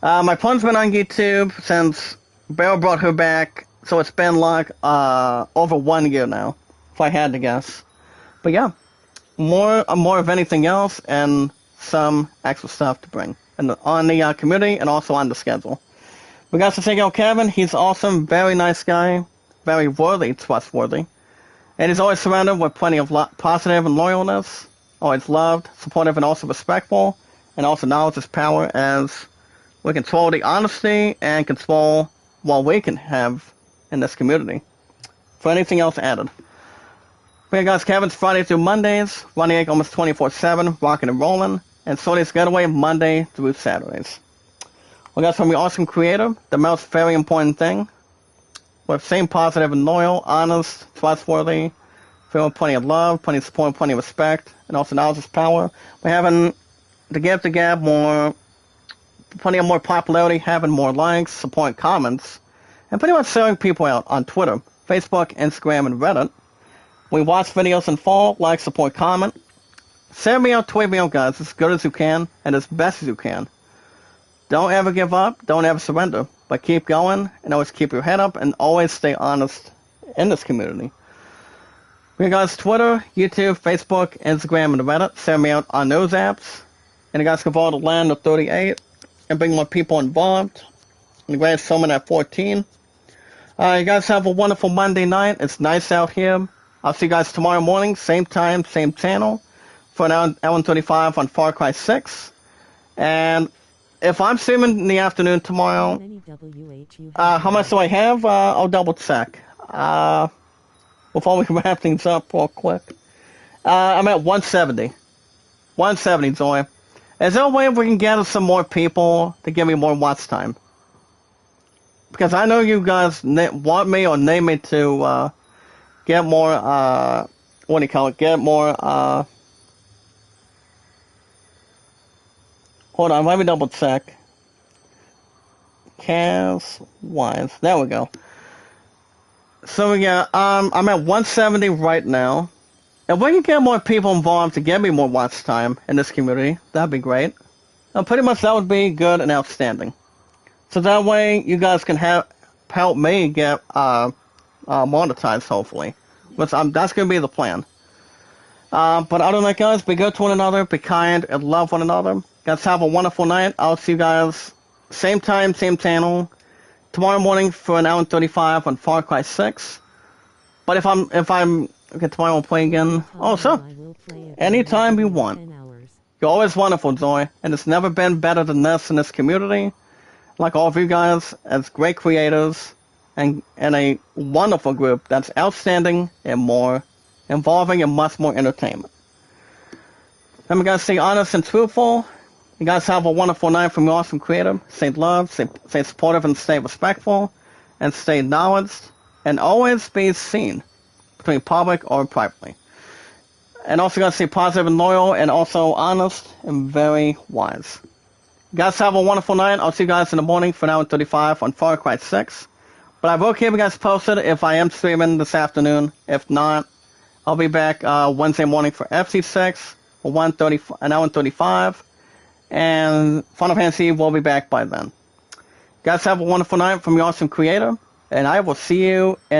My pun's been on YouTube since Beryl brought her back, so it's been like over 1 year now, if I had to guess. But yeah, more of anything else and some extra stuff to bring on the community and also on the schedule. We got to check out Kevin. He's awesome, very nice guy, very worthy, trustworthy, and he's always surrounded with plenty of positive and loyalness. Always loved, supportive, and also respectful, and also knowledge is power, as we control the honesty and control what we can have in this community. For anything else added. But yeah, guys, Kevin's Friday through Mondays, running almost 24/7, rocking and rolling, and Sony's Getaway Monday through Saturdays. Well, guys, from the awesome creator, the most very important thing, with same positive and loyal, honest, trustworthy, feeling plenty of love, plenty of support, plenty of respect, and also knowledge is power. We're having to give the gap more, plenty of more popularity, having more likes, support, and comments, and pretty much sharing people out on Twitter, Facebook, Instagram, and Reddit. We watch videos and follow, like, support, comment. Send me out, tweet me out, guys, as good as you can, and as best as you can. Don't ever give up, don't ever surrender, but keep going, and always keep your head up, and always stay honest in this community. We guys, Twitter, YouTube, Facebook, Instagram, and Reddit. Send me out on those apps. And you guys can follow the land of 38, and bring more people involved. And the Grand Summon at 14. You guys have a wonderful Monday night. It's nice out here. I'll see you guys tomorrow morning, same time, same channel, for an hour and 35 on Far Cry 6. And if I'm streaming in the afternoon tomorrow, how much do I have? I'll double check. Before we wrap things up real quick. I'm at 170. 170, Zoe. Is there a way we can gather some more people to give me more watch time? Because I know you guys want me or need me to get more, what do you call it? Get more, hold on, let me double check. Cast-wise. There we go. So yeah, I'm at 170 right now. If we can get more people involved to get me more watch time in this community, that'd be great. Pretty much that would be good and outstanding. So that way you guys can help me get monetized, hopefully. That's going to be the plan. But other than that, guys, be good to one another, be kind, and love one another. Guys, have a wonderful night. I'll see you guys same time, same channel, tomorrow morning for an hour and 35 on Far Cry 6. But if I'm okay, tomorrow I'll play again. Oh, sure. anytime you want. 10 hours. You're always wonderful, Joy, and it's never been better than this in this community. Like all of you guys, as great creators, and a wonderful group that's outstanding and more, involving in much more entertainment. Remember, guys, stay honest and truthful. You guys have a wonderful night from your awesome creator. Stay loved, stay supportive, and stay respectful, and stay acknowledged, and always be seen, between public or privately. And also, guys, stay positive and loyal, and also honest and very wise. You guys have a wonderful night. I'll see you guys in the morning for an hour 35 on Far Cry 6. But I will keep you guys posted if I am streaming this afternoon. If not, I'll be back Wednesday morning for FC6 for an hour 35. And Final Fantasy will be back by then. You guys have a wonderful night from your awesome creator. And I will see you in